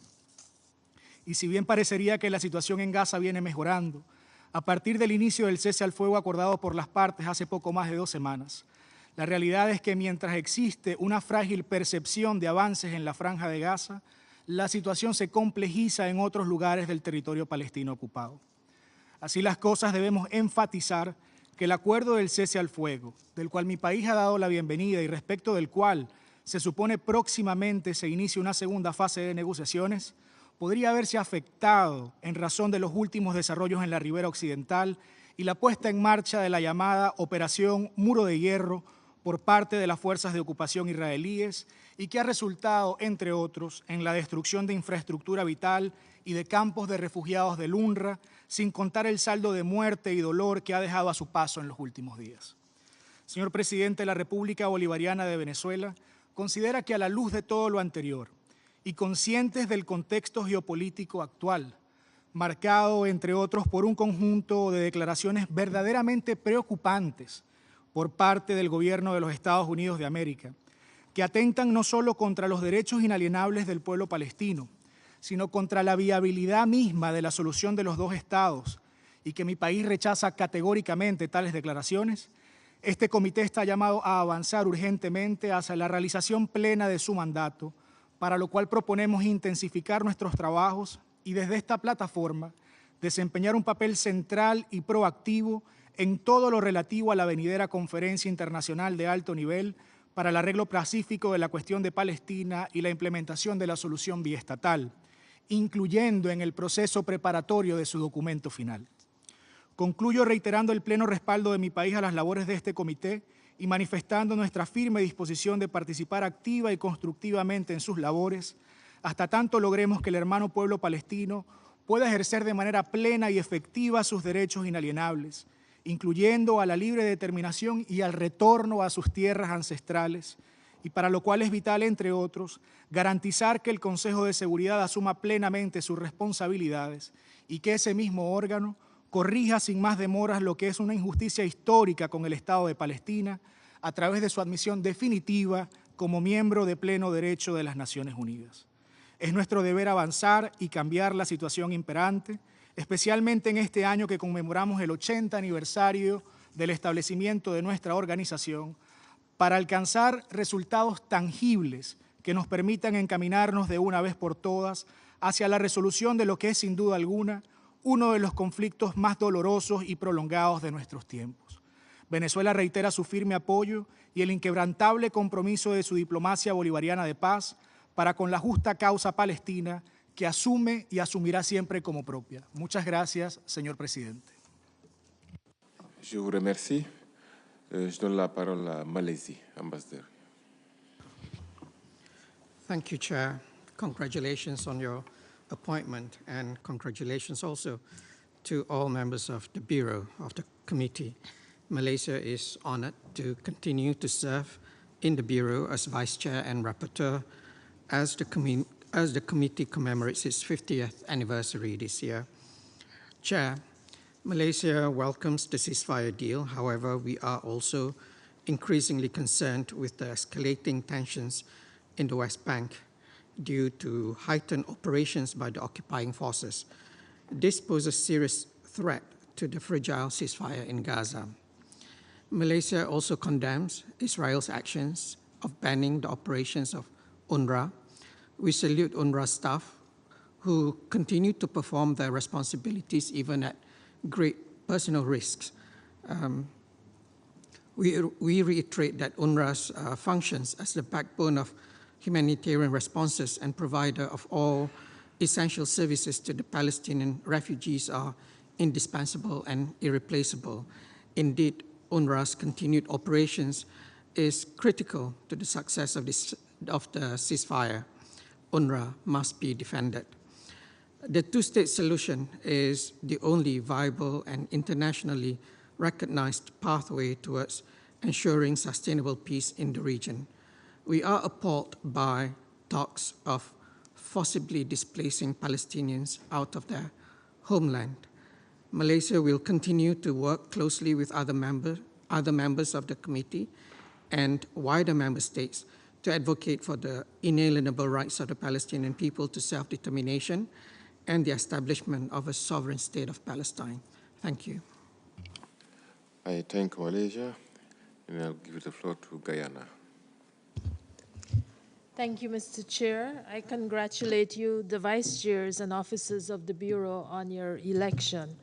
Y si bien parecería que la situación en Gaza viene mejorando, a partir del inicio del cese al fuego acordado por las partes hace poco más de 2 semanas, la realidad es que mientras existe una frágil percepción de avances en la franja de Gaza, la situación se complejiza en otros lugares del territorio palestino ocupado. Así las cosas, debemos enfatizar que el acuerdo del cese al fuego, del cual mi país ha dado la bienvenida y respecto del cual se supone próximamente se inicie una segunda fase de negociaciones, podría haberse afectado en razón de los últimos desarrollos en la ribera occidental y la puesta en marcha de la llamada Operación Muro de Hierro por parte de las fuerzas de ocupación israelíes y que ha resultado, entre otros, en la destrucción de infraestructura vital y de campos de refugiados del UNRWA, sin contar el saldo de muerte y dolor que ha dejado a su paso en los últimos días. Señor presidente, la República Bolivariana de Venezuela considera que a la luz de todo lo anterior y conscientes del contexto geopolítico actual, marcado, entre otros, por un conjunto de declaraciones verdaderamente preocupantes por parte del gobierno de los Estados Unidos de América, que atentan no solo contra los derechos inalienables del pueblo palestino, sino contra la viabilidad misma de la solución de los 2 estados, y que mi país rechaza categóricamente tales declaraciones, este comité está llamado a avanzar urgentemente hacia la realización plena de su mandato, para lo cual proponemos intensificar nuestros trabajos y desde esta plataforma desempeñar un papel central y proactivo en todo lo relativo a la venidera Conferencia Internacional de Alto Nivel para el arreglo pacífico de la cuestión de Palestina y la implementación de la solución biestatal, incluyendo en el proceso preparatorio de su documento final. Concluyo reiterando el pleno respaldo de mi país a las labores de este comité y manifestando nuestra firme disposición de participar activa y constructivamente en sus labores, hasta tanto logremos que el hermano pueblo palestino pueda ejercer de manera plena y efectiva sus derechos inalienables, incluyendo a la libre determinación y al retorno a sus tierras ancestrales, y para lo cual es vital, entre otros, garantizar que el Consejo de Seguridad asuma plenamente sus responsabilidades y que ese mismo órgano corrija sin más demoras lo que es una injusticia histórica con el Estado de Palestina a través de su admisión definitiva como miembro de pleno derecho de las Naciones Unidas. Es nuestro deber avanzar y cambiar la situación imperante, especialmente en este año que conmemoramos el 80 aniversario del establecimiento de nuestra organización, para alcanzar resultados tangibles que nos permitan encaminarnos de una vez por todas hacia la resolución de lo que es sin duda alguna uno de los conflictos más dolorosos y prolongados de nuestros tiempos. Venezuela reitera su firme apoyo y el inquebrantable compromiso de su diplomacia bolivariana de paz para con la justa causa palestina que asume y asumirá siempre como propia. Muchas gracias, señor presidente. Je vous remercie. Je donne la parole à Malaisie, ambassadeur. Thank you, Chair. Congratulations on your appointment, and congratulations also to all members of the Bureau of the Committee. Malaysia is honored to continue to serve in the Bureau as Vice Chair and Rapporteur as the committee commemorates its 50th anniversary this year. Chair, Malaysia welcomes the ceasefire deal. However, we are also increasingly concerned with the escalating tensions in the West Bank due to heightened operations by the occupying forces. This poses a serious threat to the fragile ceasefire in Gaza. Malaysia also condemns Israel's actions of banning the operations of UNRWA. We salute UNRWA staff who continue to perform their responsibilities even at great personal risks. We reiterate that UNRWA's functions as the backbone of humanitarian responses and provider of all essential services to the Palestinian refugees are indispensable and irreplaceable. Indeed, UNRWA's continued operations is critical to the success of the ceasefire. UNRWA must be defended. The two-state solution is the only viable and internationally recognized pathway towards ensuring sustainable peace in the region. We are appalled by talks of forcibly displacing Palestinians out of their homeland. Malaysia will continue to work closely with other members of the committee and wider member states to advocate for the inalienable rights of the Palestinian people to self-determination and the establishment of a sovereign state of Palestine. Thank you. I thank Malaysia, and I'll give the floor to Guyana. Thank you, Mr. Chair. I congratulate you, the vice chairs and officers of the Bureau, on your election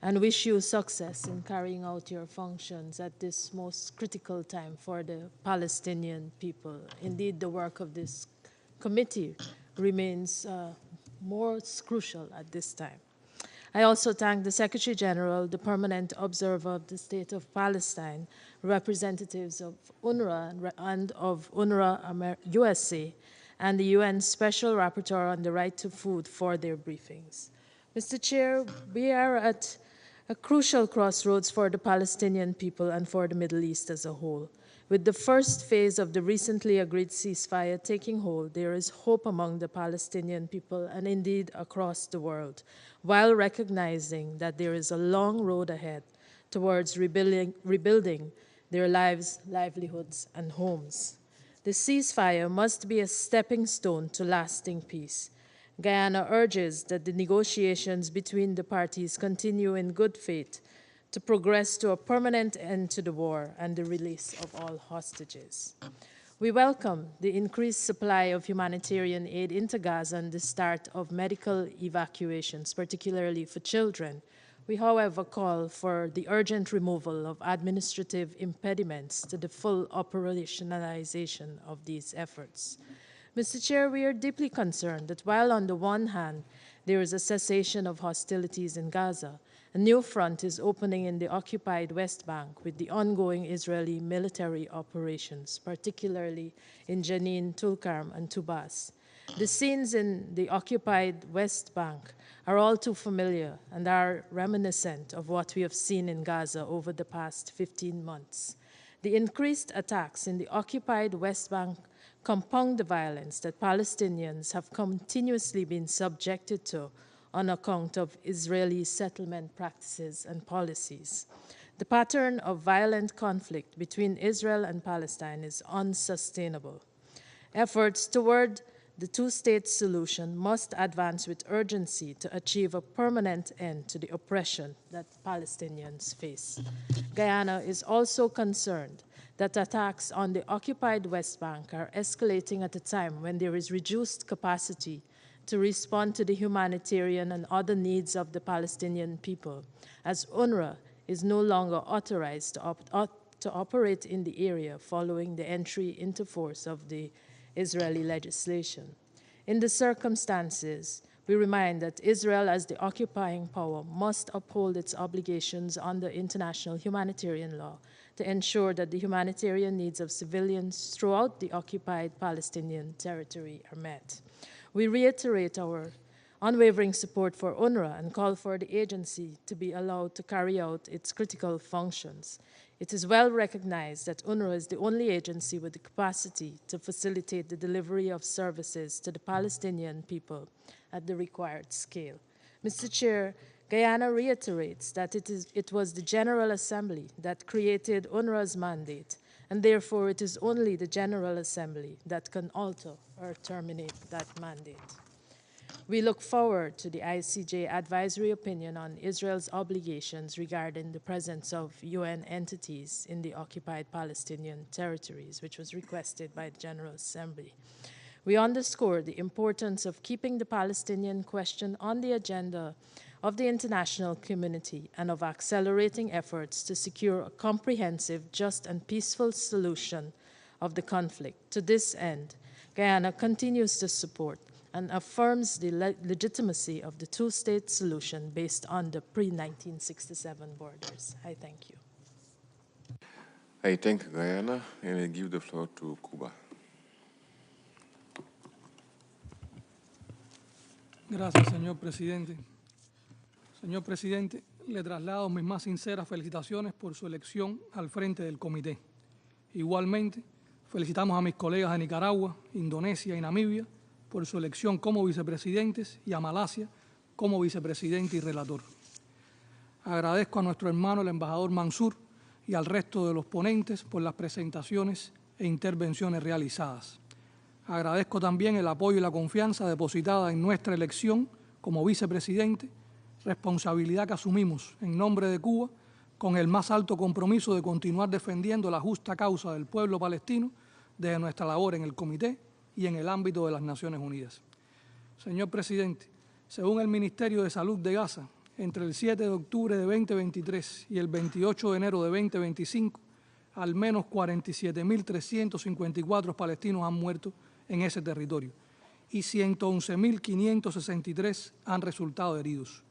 and wish you success in carrying out your functions at this most critical time for the Palestinian people. Indeed, the work of this committee remains most crucial at this time. I also thank the Secretary General, the Permanent Observer of the State of Palestine, representatives of UNRWA and of UNRWA USA, and the UN Special Rapporteur on the Right to Food for their briefings. Mr. Chair, we are at a crucial crossroads for the Palestinian people and for the Middle East as a whole. With the first phase of the recently agreed ceasefire taking hold, there is hope among the Palestinian people and indeed across the world, while recognizing that there is a long road ahead towards rebuilding their lives, livelihoods, and homes. The ceasefire must be a stepping stone to lasting peace. Guyana urges that the negotiations between the parties continue in good faith to progress to a permanent end to the war and the release of all hostages. We welcome the increased supply of humanitarian aid into Gaza and the start of medical evacuations, particularly for children. We, however, call for the urgent removal of administrative impediments to the full operationalization of these efforts. Mr. Chair, we are deeply concerned that while on the one hand there is a cessation of hostilities in Gaza, a new front is opening in the occupied West Bank with the ongoing Israeli military operations, particularly in Jenin, Tulkarm, and Tubas. The scenes in the occupied West Bank are all too familiar and are reminiscent of what we have seen in Gaza over the past 15 months. The increased attacks in the occupied West Bank compound the violence that Palestinians have continuously been subjected to on account of Israeli settlement practices and policies. The pattern of violent conflict between Israel and Palestine is unsustainable. Efforts toward the two-state solution must advance with urgency to achieve a permanent end to the oppression that Palestinians face. Guyana is also concerned that attacks on the occupied West Bank are escalating at a time when there is reduced capacity to respond to the humanitarian and other needs of the Palestinian people, as UNRWA is no longer authorized to operate in the area following the entry into force of the Israeli legislation. In the circumstances, We remind that Israel, as the occupying power, must uphold its obligations under international humanitarian law to ensure that the humanitarian needs of civilians throughout the occupied Palestinian territory are met. We reiterate our unwavering support for UNRWA and call for the agency to be allowed to carry out its critical functions. It is well recognized that UNRWA is the only agency with the capacity to facilitate the delivery of services to the Palestinian people at the required scale. Mr. Chair, Guyana reiterates that it was the General Assembly that created UNRWA's mandate, and therefore it is only the General Assembly that can alter or terminate that mandate. We look forward to the ICJ advisory opinion on Israel's obligations regarding the presence of UN entities in the occupied Palestinian territories, which was requested by the General Assembly. We underscore the importance of keeping the Palestinian question on the agenda of the international community and of accelerating efforts to secure a comprehensive, just, and peaceful solution of the conflict. To this end, Guyana continues to support and affirms the legitimacy of the two-state solution based on the pre-1967 borders. I thank you. I thank Guyana, and I give the floor to Cuba. Gracias, señor presidente. Señor presidente, le traslado mis más sinceras felicitaciones por su elección al frente del comité. Igualmente, felicitamos a mis colegas de Nicaragua, Indonesia y Namibia por su elección como vicepresidentes y a Malasia como vicepresidente y relator. Agradezco a nuestro hermano el embajador Mansur y al resto de los ponentes por las presentaciones e intervenciones realizadas. Agradezco también el apoyo y la confianza depositada en nuestra elección como vicepresidente, responsabilidad que asumimos en nombre de Cuba con el más alto compromiso de continuar defendiendo la justa causa del pueblo palestino desde nuestra labor en el comité y en el ámbito de las Naciones Unidas. Señor presidente, según el Ministerio de Salud de Gaza, entre el 7 de octubre de 2023 y el 28 de enero de 2025, al menos 47.354 palestinos han muerto en ese territorio y 111.563 han resultado heridos.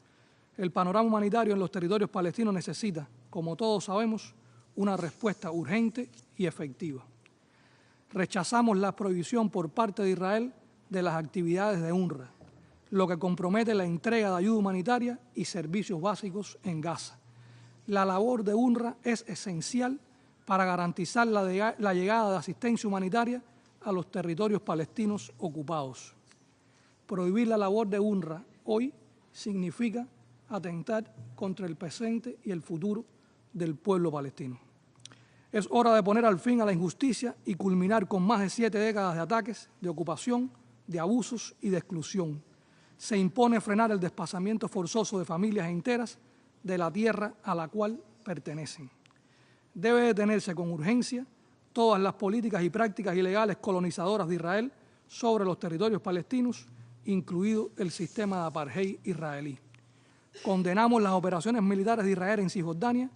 El panorama humanitario en los territorios palestinos necesita, como todos sabemos, una respuesta urgente y efectiva. Rechazamos la prohibición por parte de Israel de las actividades de UNRWA, lo que compromete la entrega de ayuda humanitaria y servicios básicos en Gaza. La labor de UNRWA es esencial para garantizar la llegada de asistencia humanitaria a los territorios palestinos ocupados. Prohibir la labor de UNRWA hoy significa atentar contra el presente y el futuro del pueblo palestino. Es hora de poner al fin a la injusticia y culminar con más de 7 décadas de ataques, de ocupación, de abusos y de exclusión. Se impone frenar el desplazamiento forzoso de familias enteras de la tierra a la cual pertenecen. Debe detenerse con urgencia todas las políticas y prácticas ilegales colonizadoras de Israel sobre los territorios palestinos, incluido el sistema de apartheid israelí. Condenamos las operaciones militares de Israel en Cisjordania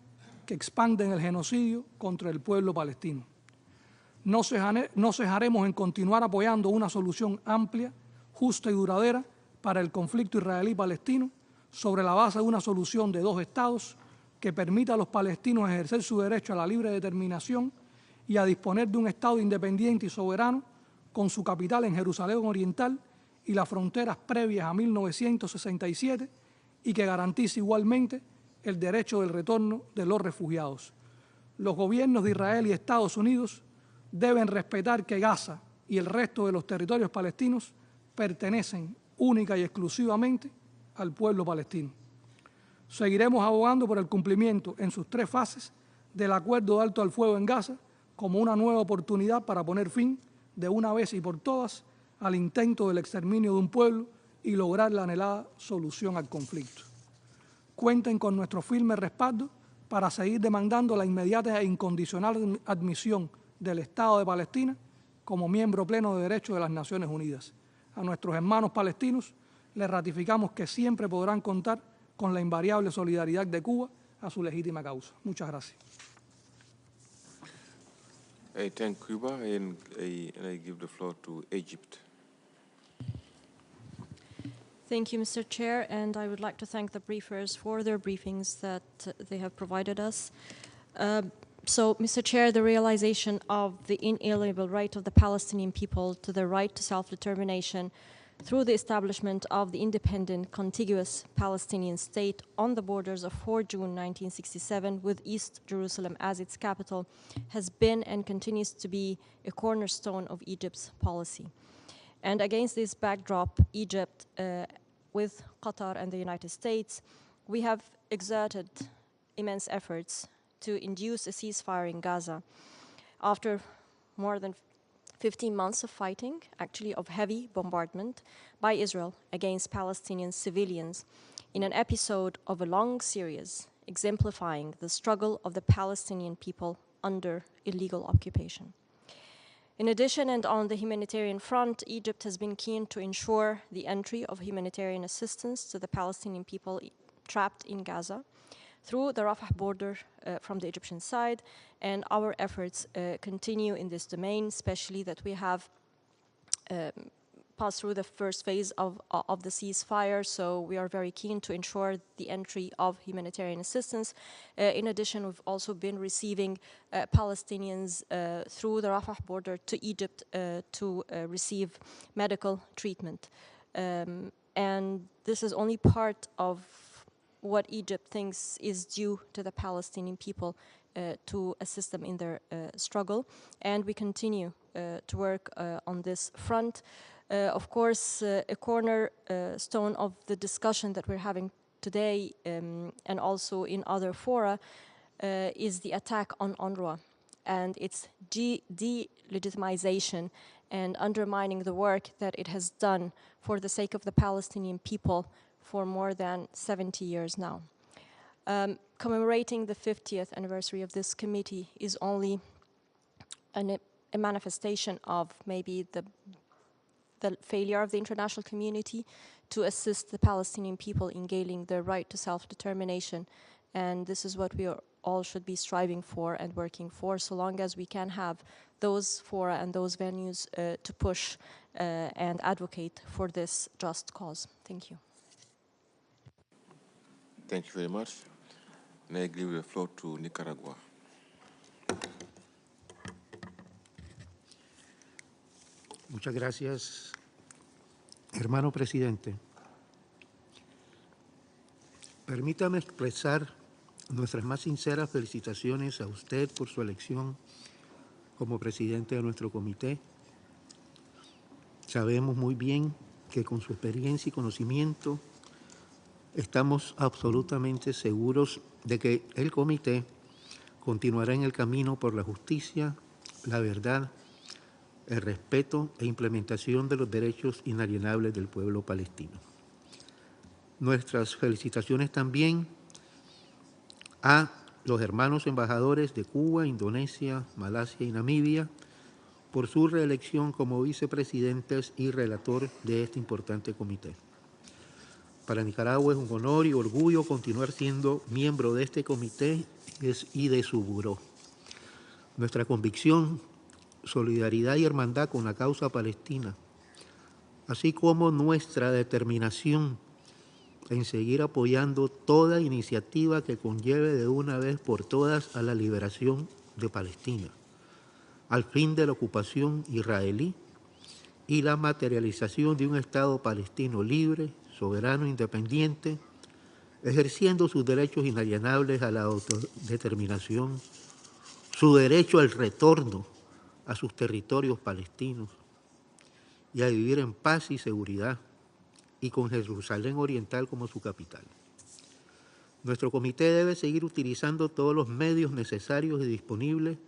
que expanden el genocidio contra el pueblo palestino. No cejaremos en continuar apoyando una solución amplia, justa y duradera para el conflicto israelí-palestino sobre la base de una solución de 2 estados que permita a los palestinos ejercer su derecho a la libre determinación y a disponer de un Estado independiente y soberano con su capital en Jerusalén Oriental y las fronteras previas a 1967 y que garantice igualmente el derecho del retorno de los refugiados. Los gobiernos de Israel y Estados Unidos deben respetar que Gaza y el resto de los territorios palestinos pertenecen única y exclusivamente al pueblo palestino. Seguiremos abogando por el cumplimiento en sus 3 fases del acuerdo de alto al fuego en Gaza como una nueva oportunidad para poner fin de una vez y por todas al intento del exterminio de un pueblo y lograr la anhelada solución al conflicto. Cuenten con nuestro firme respaldo para seguir demandando la inmediata e incondicional admisión del Estado de Palestina como miembro pleno de derecho de las Naciones Unidas. A nuestros hermanos palestinos les ratificamos que siempre podrán contar con la invariable solidaridad de Cuba a su legítima causa. Muchas gracias. I thank Cuba and I give the floor to Egypt. Thank you, Mr. Chair, and I would like to thank the briefers for their briefings that they have provided us. So, Mr. Chair, the realization of the inalienable right of the Palestinian people to the right to self-determination through the establishment of the independent, contiguous Palestinian state on the borders of 4 June 1967 with East Jerusalem as its capital has been and continues to be a cornerstone of Egypt's policy. And against this backdrop, Egypt, with Qatar and the United States, we have exerted immense efforts to induce a ceasefire in Gaza after more than 15 months of fighting, actually of heavy bombardment by Israel against Palestinian civilians in an episode of a long series exemplifying the struggle of the Palestinian people under illegal occupation. In addition, and on the humanitarian front, Egypt has been keen to ensure the entry of humanitarian assistance to the Palestinian people trapped in Gaza through the Rafah border from the Egyptian side, and our efforts continue in this domain, especially that we have passed through the first phase of the ceasefire, so we are very keen to ensure the entry of humanitarian assistance. In addition, we've also been receiving Palestinians through the Rafah border to Egypt to receive medical treatment. And this is only part of what Egypt thinks is due to the Palestinian people to assist them in their struggle. And we continue to work on this front. Of course, a cornerstone of the discussion that we're having today and also in other fora is the attack on UNRWA and its delegitimization and undermining the work that it has done for the sake of the Palestinian people for more than 70 years now. Commemorating the 50th anniversary of this committee is only a manifestation of maybe the failure of the international community to assist the Palestinian people in gaining their right to self-determination. And this is what we all should be striving for and working for, so long as we can have those fora and those venues to push and advocate for this just cause. Thank you. Thank you very much. Now I give the floor to Nicaragua. Muchas gracias, hermano presidente. Permítame expresar nuestras más sinceras felicitaciones a usted por su elección como presidente de nuestro comité. Sabemos muy bien que con su experiencia y conocimiento estamos absolutamente seguros de que el comité continuará en el camino por la justicia, la verdad, el respeto e implementación de los derechos inalienables del pueblo palestino. Nuestras felicitaciones también a los hermanos embajadores de Cuba, Indonesia, Malasia y Namibia por su reelección como vicepresidentes y relator de este importante comité. Para Nicaragua es un honor y orgullo continuar siendo miembro de este comité y de su buró. Nuestra convicción, solidaridad y hermandad con la causa palestina, así como nuestra determinación en seguir apoyando toda iniciativa que conlleve de una vez por todas a la liberación de Palestina, al fin de la ocupación israelí y la materialización de un Estado palestino libre, soberano, independiente, ejerciendo sus derechos inalienables a la autodeterminación, su derecho al retorno a sus territorios palestinos y a vivir en paz y seguridad, y con Jerusalén Oriental como su capital. Nuestro comité debe seguir utilizando todos los medios necesarios y disponibles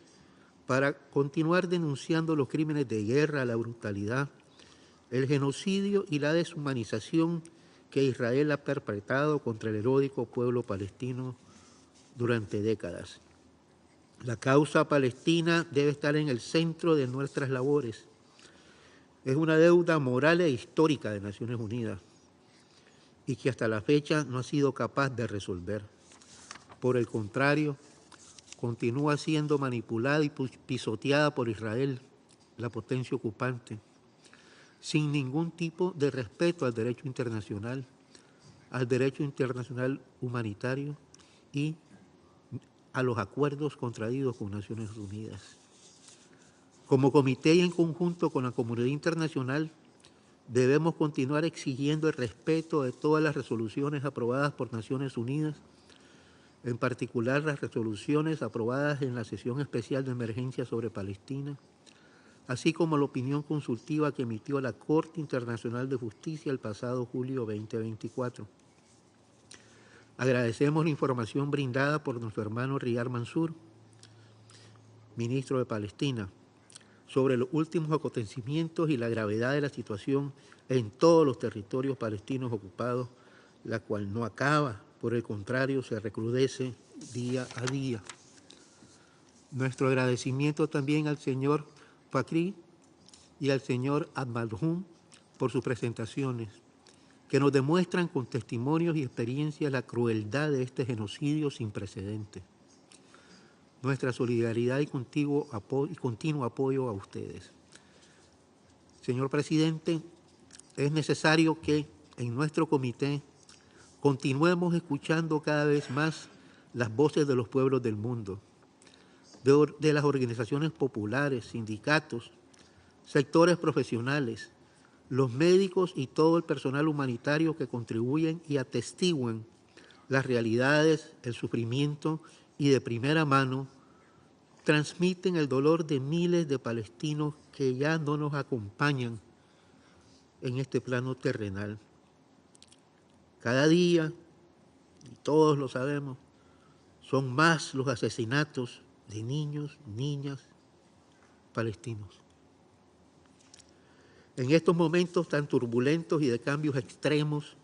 para continuar denunciando los crímenes de guerra, la brutalidad, el genocidio y la deshumanización que Israel ha perpetrado contra el heroico pueblo palestino durante décadas. La causa palestina debe estar en el centro de nuestras labores. Es una deuda moral e histórica de Naciones Unidas y que hasta la fecha no ha sido capaz de resolver. Por el contrario, continúa siendo manipulada y pisoteada por Israel, la potencia ocupante. sin ningún tipo de respeto al derecho internacional humanitario y a los acuerdos contraídos con Naciones Unidas. Como comité y en conjunto con la comunidad internacional, debemos continuar exigiendo el respeto de todas las resoluciones aprobadas por Naciones Unidas, en particular las resoluciones aprobadas en la sesión especial de emergencia sobre Palestina, así como la opinión consultiva que emitió la Corte Internacional de Justicia el pasado julio 2024. Agradecemos la información brindada por nuestro hermano Riyad Mansour, ministro de Palestina, sobre los últimos acontecimientos y la gravedad de la situación en todos los territorios palestinos ocupados, la cual no acaba, por el contrario, se recrudece día a día. Nuestro agradecimiento también al señor Fakri y al señor Ahmadhoum por sus presentaciones, que nos demuestran con testimonios y experiencias la crueldad de este genocidio sin precedentes. Nuestra solidaridad y continuo apoyo a ustedes. Señor Presidente, es necesario que en nuestro comité continuemos escuchando cada vez más las voces de los pueblos del mundo, de las organizaciones populares, sindicatos, sectores profesionales, los médicos y todo el personal humanitario que contribuyen y atestiguan las realidades, el sufrimiento y de primera mano transmiten el dolor de miles de palestinos que ya no nos acompañan en este plano terrenal. Cada día, y todos lo sabemos, son más los asesinatos de niños, niñas palestinos. En estos momentos tan turbulentos y de cambios extremos,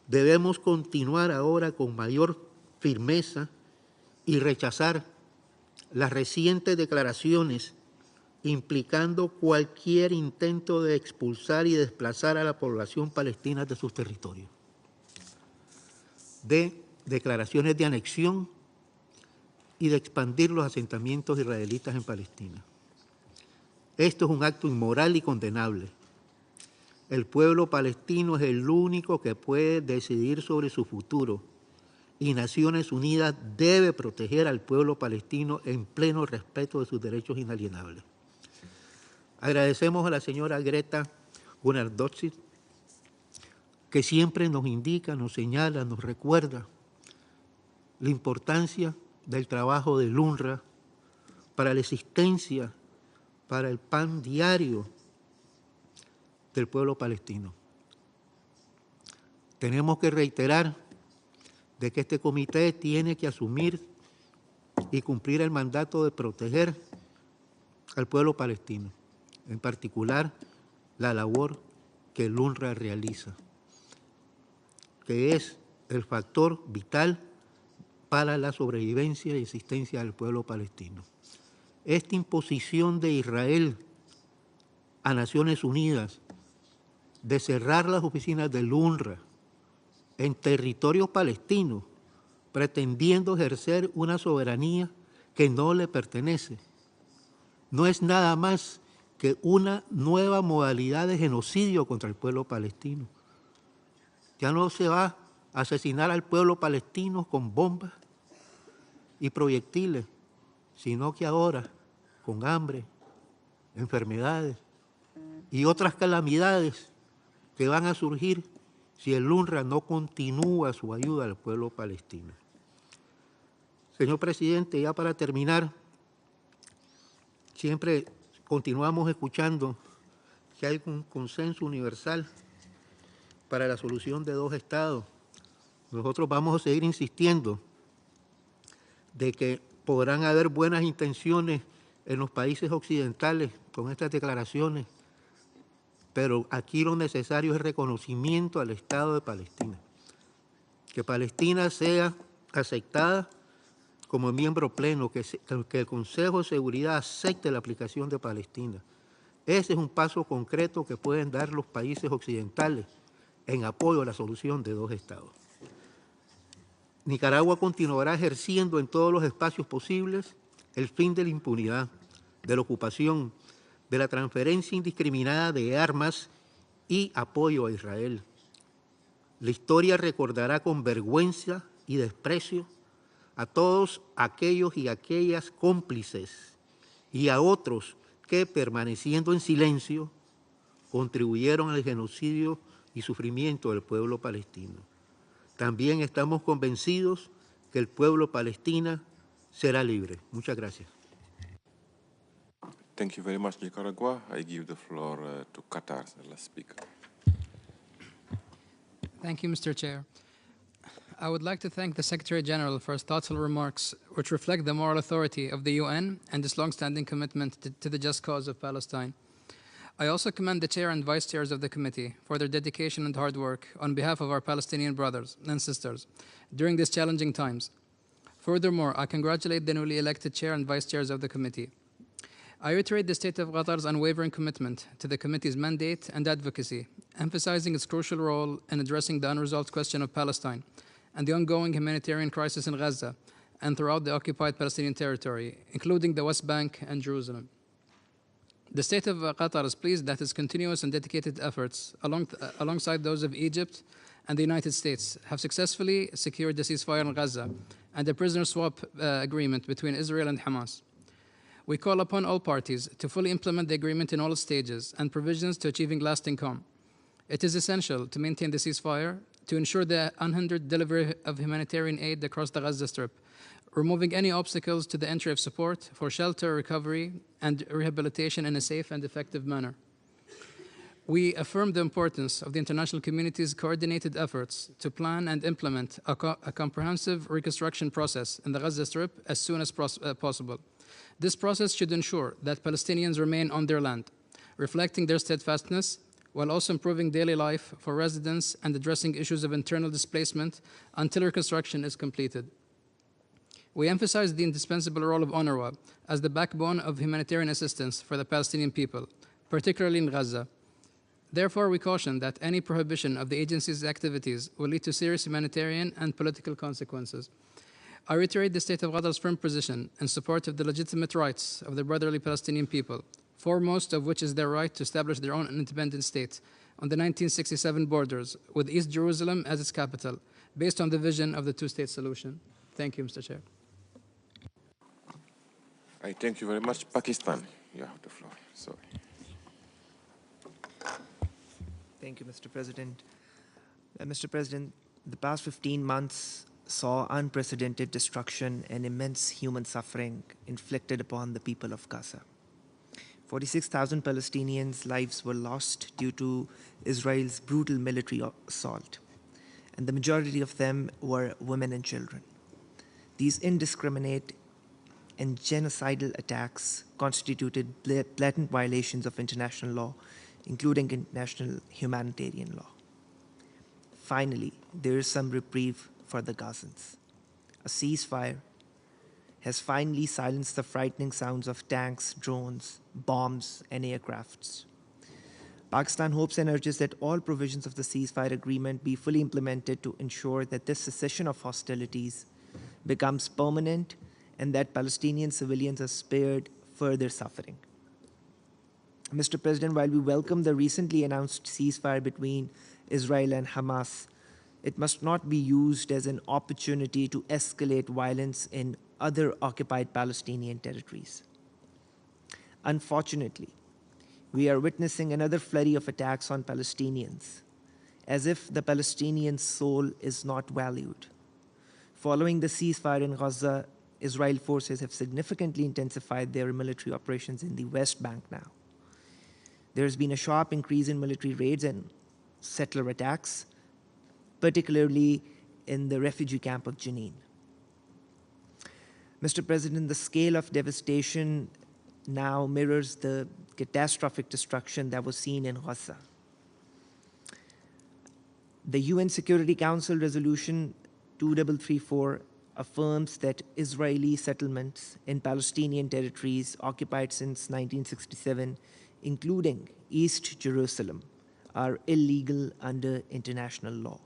debemos continuar ahora con mayor firmeza y rechazar las recientes declaraciones implicando cualquier intento de expulsar y desplazar a la población palestina de sus territorios, de declaraciones de anexión y de expandir los asentamientos israelitas en Palestina. Esto es un acto inmoral y condenable. El pueblo palestino es el único que puede decidir sobre su futuro y Naciones Unidas debe proteger al pueblo palestino en pleno respeto de sus derechos inalienables. Agradecemos a la señora Greta Gunnarsdottir, que siempre nos indica, nos señala, nos recuerda la importancia del trabajo del UNRWA para la existencia, para el pan diario del pueblo palestino. Tenemos que reiterar de que este comité tiene que asumir y cumplir el mandato de proteger al pueblo palestino, en particular la labor que el UNRWA realiza, que es el factor vital para la sobrevivencia y existencia del pueblo palestino. Esta imposición de Israel a Naciones Unidas de cerrar las oficinas del UNRWA en territorios palestinos, pretendiendo ejercer una soberanía que no le pertenece, no es nada más que una nueva modalidad de genocidio contra el pueblo palestino. Ya no se va a asesinar al pueblo palestino con bombas y proyectiles, sino que ahora, con hambre, enfermedades y otras calamidades que van a surgir si el UNRWA no continúa su ayuda al pueblo palestino. Señor Presidente, ya para terminar, siempre continuamos escuchando que hay un consenso universal para la solución de dos estados. Nosotros vamos a seguir insistiendo de que podrán haber buenas intenciones en los países occidentales con estas declaraciones, pero aquí lo necesario es reconocimiento al Estado de Palestina. Que Palestina sea aceptada como miembro pleno, que el Consejo de Seguridad acepte la aplicación de Palestina. Ese es un paso concreto que pueden dar los países occidentales en apoyo a la solución de dos estados. Nicaragua continuará ejerciendo en todos los espacios posibles el fin de la impunidad, de la ocupación, de la transferencia indiscriminada de armas y apoyo a Israel. La historia recordará con vergüenza y desprecio a todos aquellos y aquellas cómplices y a otros que, permaneciendo en silencio, contribuyeron al genocidio y sufrimiento del pueblo palestino. También estamos convencidos que el pueblo palestino será libre. Muchas gracias. Thank you very much, Nicaragua. I give the floor to Qatar, the last speaker. Thank you, Mr. Chair. I would like to thank the Secretary General for his thoughtful remarks, which reflect the moral authority of the UN and its long-standing commitment to the just cause of Palestine. I also commend the Chair and Vice Chairs of the committee for their dedication and hard work on behalf of our Palestinian brothers and sisters during these challenging times. Furthermore, I congratulate the newly elected Chair and Vice Chairs of the committee. I reiterate the State of Qatar's unwavering commitment to the committee's mandate and advocacy, emphasizing its crucial role in addressing the unresolved question of Palestine and the ongoing humanitarian crisis in Gaza and throughout the occupied Palestinian territory, including the West Bank and Jerusalem. The State of Qatar is pleased that its continuous and dedicated efforts, alongside those of Egypt and the United States, have successfully secured the ceasefire in Gaza and the prisoner swap agreement between Israel and Hamas. We call upon all parties to fully implement the agreement in all its stages and provisions to achieving lasting calm. It is essential to maintain the ceasefire, to ensure the unhindered delivery of humanitarian aid across the Gaza Strip, removing any obstacles to the entry of support for shelter, recovery, and rehabilitation in a safe and effective manner. We affirm the importance of the international community's coordinated efforts to plan and implement a comprehensive reconstruction process in the Gaza Strip as soon as possible. This process should ensure that Palestinians remain on their land, reflecting their steadfastness, while also improving daily life for residents and addressing issues of internal displacement until reconstruction is completed. We emphasize the indispensable role of UNRWA as the backbone of humanitarian assistance for the Palestinian people, particularly in Gaza. Therefore, we caution that any prohibition of the agency's activities will lead to serious humanitarian and political consequences. I reiterate the State of Qatar's firm position in support of the legitimate rights of the brotherly Palestinian people, foremost of which is their right to establish their own independent state on the 1967 borders, with East Jerusalem as its capital, based on the vision of the two-state solution. Thank you, Mr. Chair. I thank you very much. Pakistan, you have the floor. Sorry. Thank you, Mr. President. Mr. President, the past 15 months saw unprecedented destruction and immense human suffering inflicted upon the people of Gaza. 46,000 Palestinians' lives were lost due to Israel's brutal military assault, and the majority of them were women and children. These indiscriminate and genocidal attacks constituted blatant violations of international law, including international humanitarian law. Finally, there is some reprieve for the Gazans. A ceasefire has finally silenced the frightening sounds of tanks, drones, bombs, and aircrafts. Pakistan hopes and urges that all provisions of the ceasefire agreement be fully implemented to ensure that this cessation of hostilities becomes permanent and that Palestinian civilians are spared further suffering. Mr. President, while we welcome the recently announced ceasefire between Israel and Hamas, it must not be used as an opportunity to escalate violence in other occupied Palestinian territories. Unfortunately, we are witnessing another flurry of attacks on Palestinians, as if the Palestinian soul is not valued. Following the ceasefire in Gaza, Israel forces have significantly intensified their military operations in the West Bank now. There has been a sharp increase in military raids and settler attacks, particularly in the refugee camp of Jenin. Mr. President, the scale of devastation now mirrors the catastrophic destruction that was seen in Gaza. The UN Security Council Resolution 2334 affirms that Israeli settlements in Palestinian territories occupied since 1967, including East Jerusalem, are illegal under international law.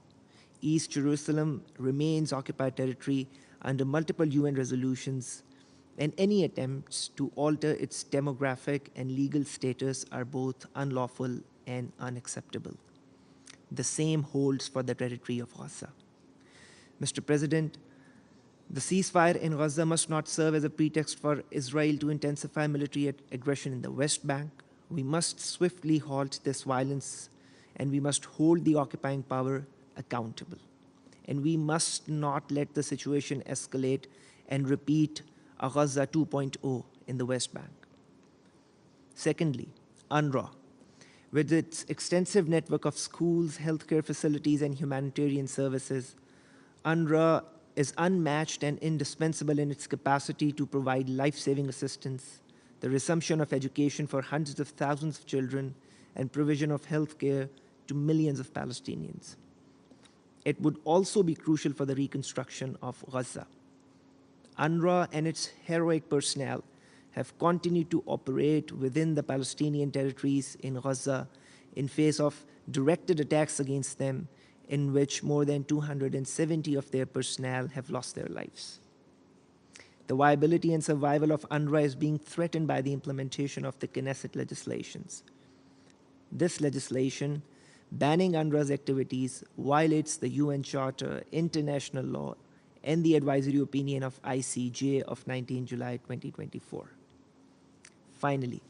East Jerusalem remains occupied territory under multiple UN resolutions and any attempts to alter its demographic and legal status are both unlawful and unacceptable. The same holds for the territory of Gaza. Mr. President, the ceasefire in Gaza must not serve as a pretext for Israel to intensify military aggression in the West Bank. We must swiftly halt this violence, and we must hold the occupying power accountable. And we must not let the situation escalate and repeat a Gaza 2.0 in the West Bank. Secondly, UNRWA, with its extensive network of schools, healthcare facilities, and humanitarian services, UNRWA is unmatched and indispensable in its capacity to provide life-saving assistance, the resumption of education for hundreds of thousands of children, and provision of healthcare to millions of Palestinians. It would also be crucial for the reconstruction of Gaza. UNRWA and its heroic personnel have continued to operate within the Palestinian territories in Gaza in face of directed attacks against them, in which more than 270 of their personnel have lost their lives. The viability and survival of UNRWA is being threatened by the implementation of the Knesset legislations. This legislation, banning UNRWA's activities, violates the UN Charter, international law, and the advisory opinion of ICJ of 19 July 2024. Finally,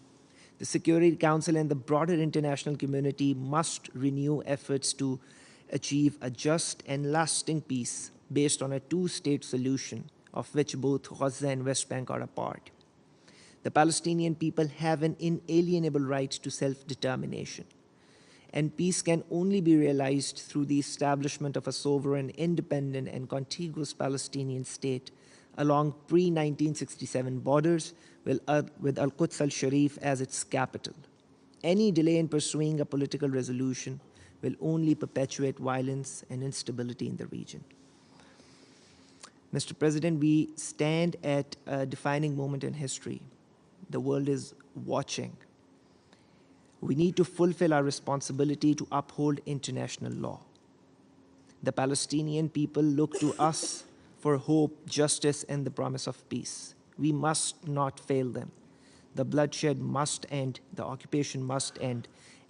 the Security Council and the broader international community must renew efforts to achieve a just and lasting peace based on a two-state solution of which both Gaza and West Bank are a part. The Palestinian people have an inalienable right to self-determination, and peace can only be realized through the establishment of a sovereign, independent, and contiguous Palestinian state along pre-1967 borders with Al-Quds al-Sharif as its capital. Any delay in pursuing a political resolution will only perpetuate violence and instability in the region. Mr. President, we stand at a defining moment in history. The world is watching. We need to fulfill our responsibility to uphold international law. The Palestinian people look to us for hope, justice, and the promise of peace. We must not fail them. The bloodshed must end, the occupation must end,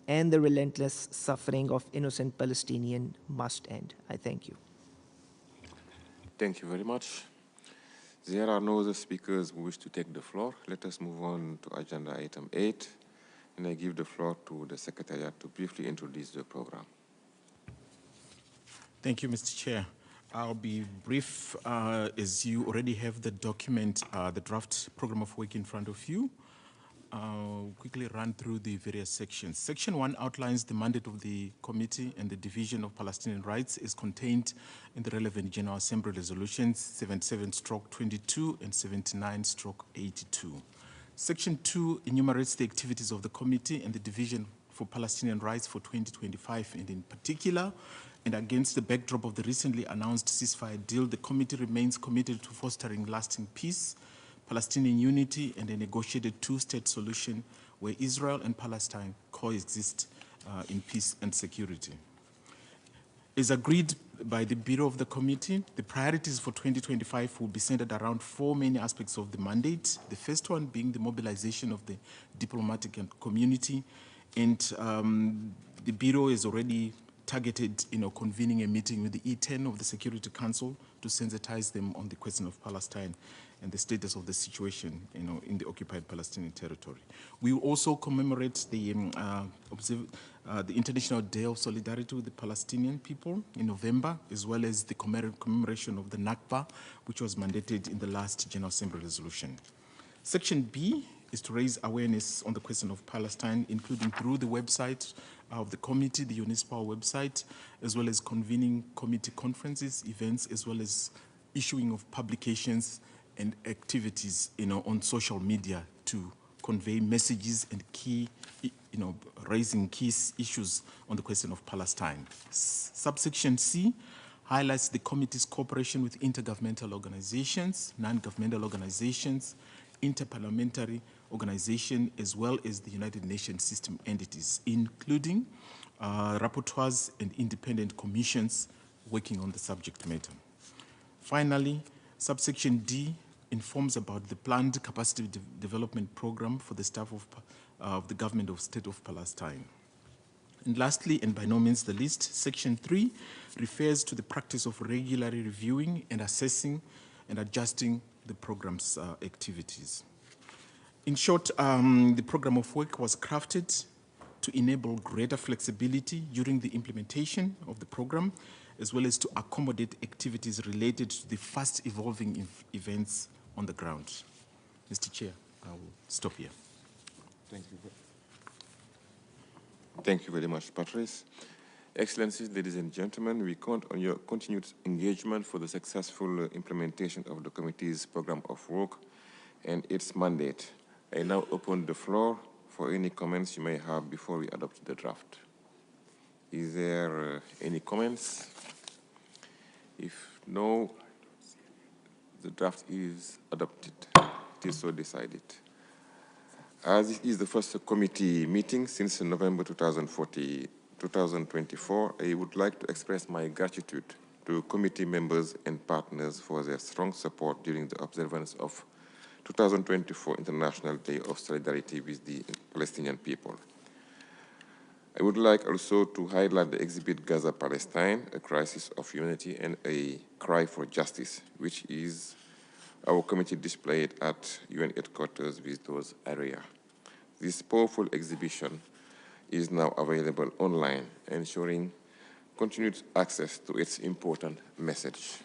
and the relentless suffering of innocent Palestinians must end. I thank you. Thank you very much. There are no other speakers who wish to take the floor. Let us move on to agenda item 8, and I give the floor to the Secretariat to briefly introduce the program. Thank you, Mr. Chair. I'll be brief, as you already have the document, the draft program of work in front of you. I'll quickly run through the various sections. Section 1 outlines the mandate of the Committee and the Division of Palestinian Rights is contained in the relevant General Assembly resolutions 77/22 and 79/82. Section 2 enumerates the activities of the Committee and the Division for Palestinian Rights for 2025, and in particular, and against the backdrop of the recently announced ceasefire deal, the Committee remains committed to fostering lasting peace, Palestinian unity, and a negotiated two-state solution where Israel and Palestine coexist in peace and security. As agreed by the Bureau of the Committee, the priorities for 2025 will be centered around four main aspects of the mandate. The first one being the mobilization of the diplomatic community, and the Bureau is already targeted, convening a meeting with the E10 of the Security Council to sensitize them on the question of Palestine and the status of the situation, in the occupied Palestinian territory. We will also commemorate the International Day of Solidarity with the Palestinian people in November, as well as the commemoration of the Nakba, which was mandated in the last General Assembly resolution. Section B is to raise awareness on the question of Palestine, including through the website of the committee, the UNISPAL website, as well as convening committee conferences, events, as well as issuing of publications and activities, on social media to convey messages and raising key issues on the question of Palestine. Subsection C highlights the committee's cooperation with intergovernmental organizations, non-governmental organizations, interparliamentary organizations, as well as the United Nations system entities, including rapporteurs and independent commissions working on the subject matter. Finally, subsection D informs about the planned capacity development program for the staff of the government of State of Palestine. And lastly, and by no means the least, Section 3 refers to the practice of regularly reviewing and assessing and adjusting the program's activities. In short, the program of work was crafted to enable greater flexibility during the implementation of the program, as well as to accommodate activities related to the fast evolving events on the ground. Mr. Chair, I will stop here. Thank you. Thank you very much, Patrice. Excellencies, ladies and gentlemen, we count on your continued engagement for the successful implementation of the committee's program of work and its mandate. I now open the floor for any comments you may have before we adopt the draft. Is there any comments? If no, the draft is adopted. It is so decided. As this is the first committee meeting since November 2024, I would like to express my gratitude to committee members and partners for their strong support during the observance of 2024 International Day of Solidarity with the Palestinian people. I would like also to highlight the exhibit Gaza Palestine, a crisis of humanity and a cry for justice, which is our committee displayed at UN headquarters visitors area. This powerful exhibition is now available online, ensuring continued access to its important message.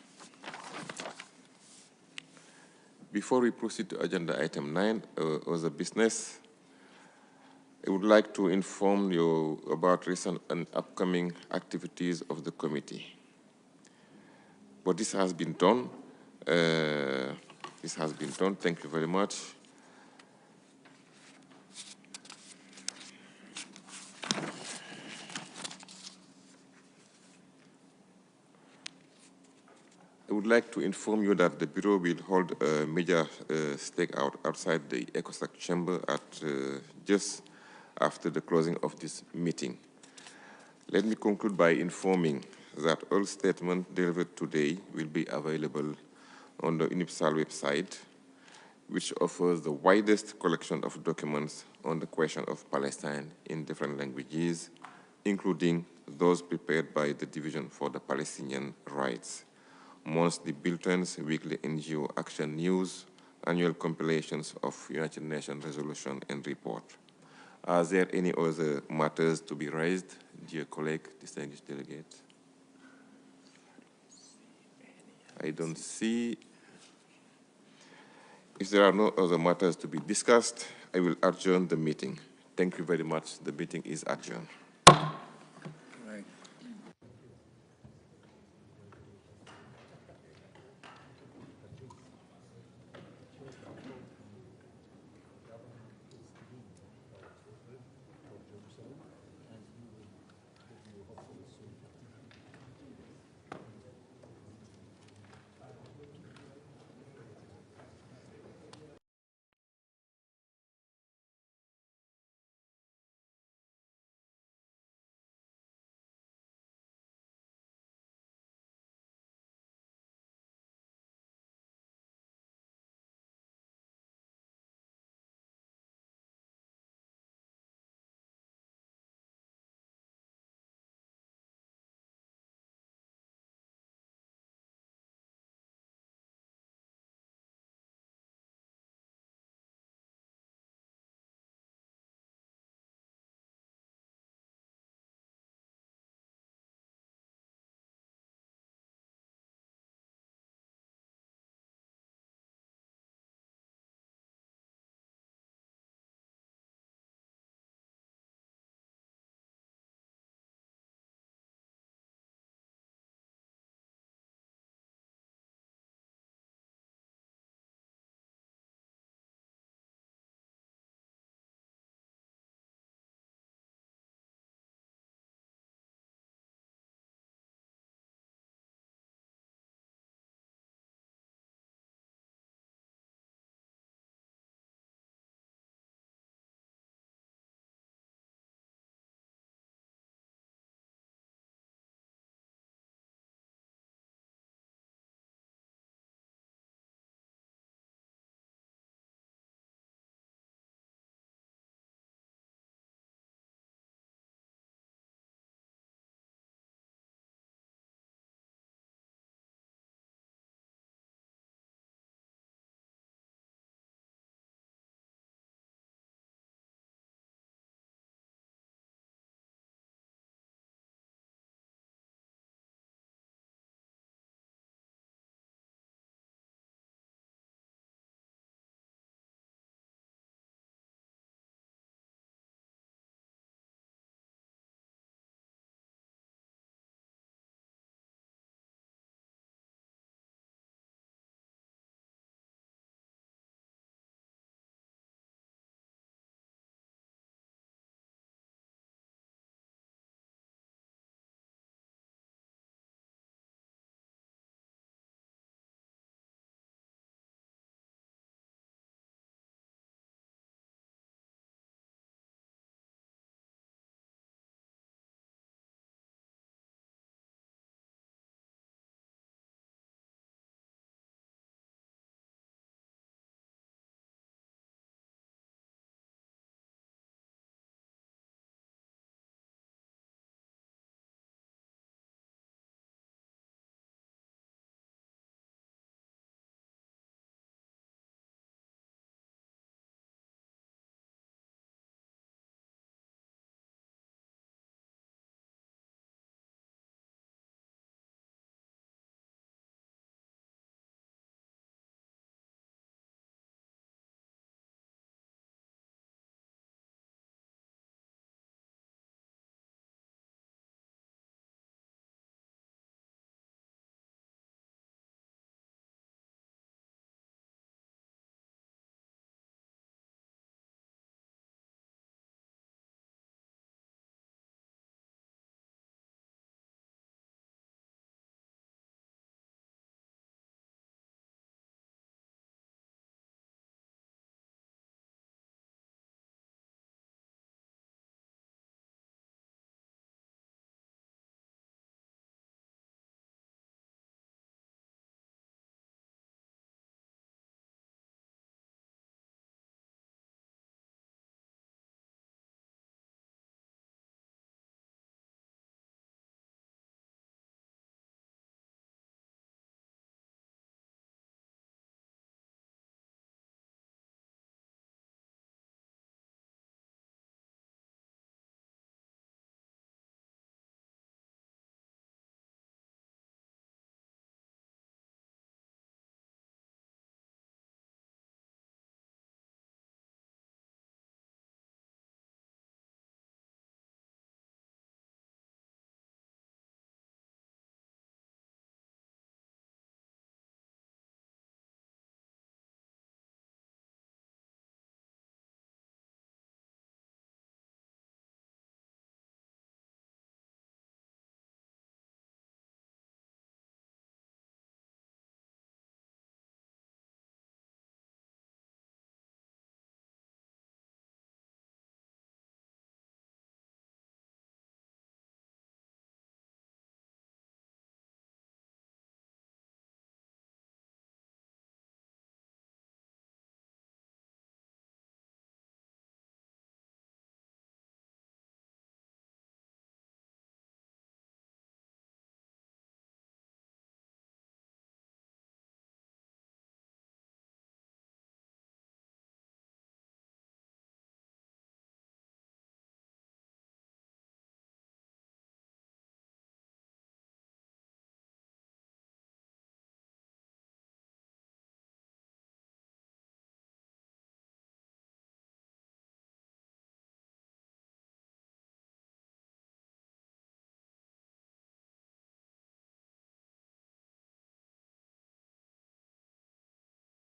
Before we proceed to agenda item 9, other business, I would like to inform you about recent and upcoming activities of the committee. But this has been done. Thank you very much. I would like to inform you that the Bureau will hold a major stakeout outside the ECOSOC chamber at just after the closing of this meeting. Let me conclude by informing that all statements delivered today will be available on the UNIPSAL website, which offers the widest collection of documents on the question of Palestine in different languages, including those prepared by the Division for the Palestinian Rights, monthly bulletins, weekly NGO action news, annual compilations of United Nations resolution and report. Are there any other matters to be raised, dear colleague, distinguished delegates? I don't see. If there are no other matters to be discussed, I will adjourn the meeting. Thank you very much. The meeting is adjourned.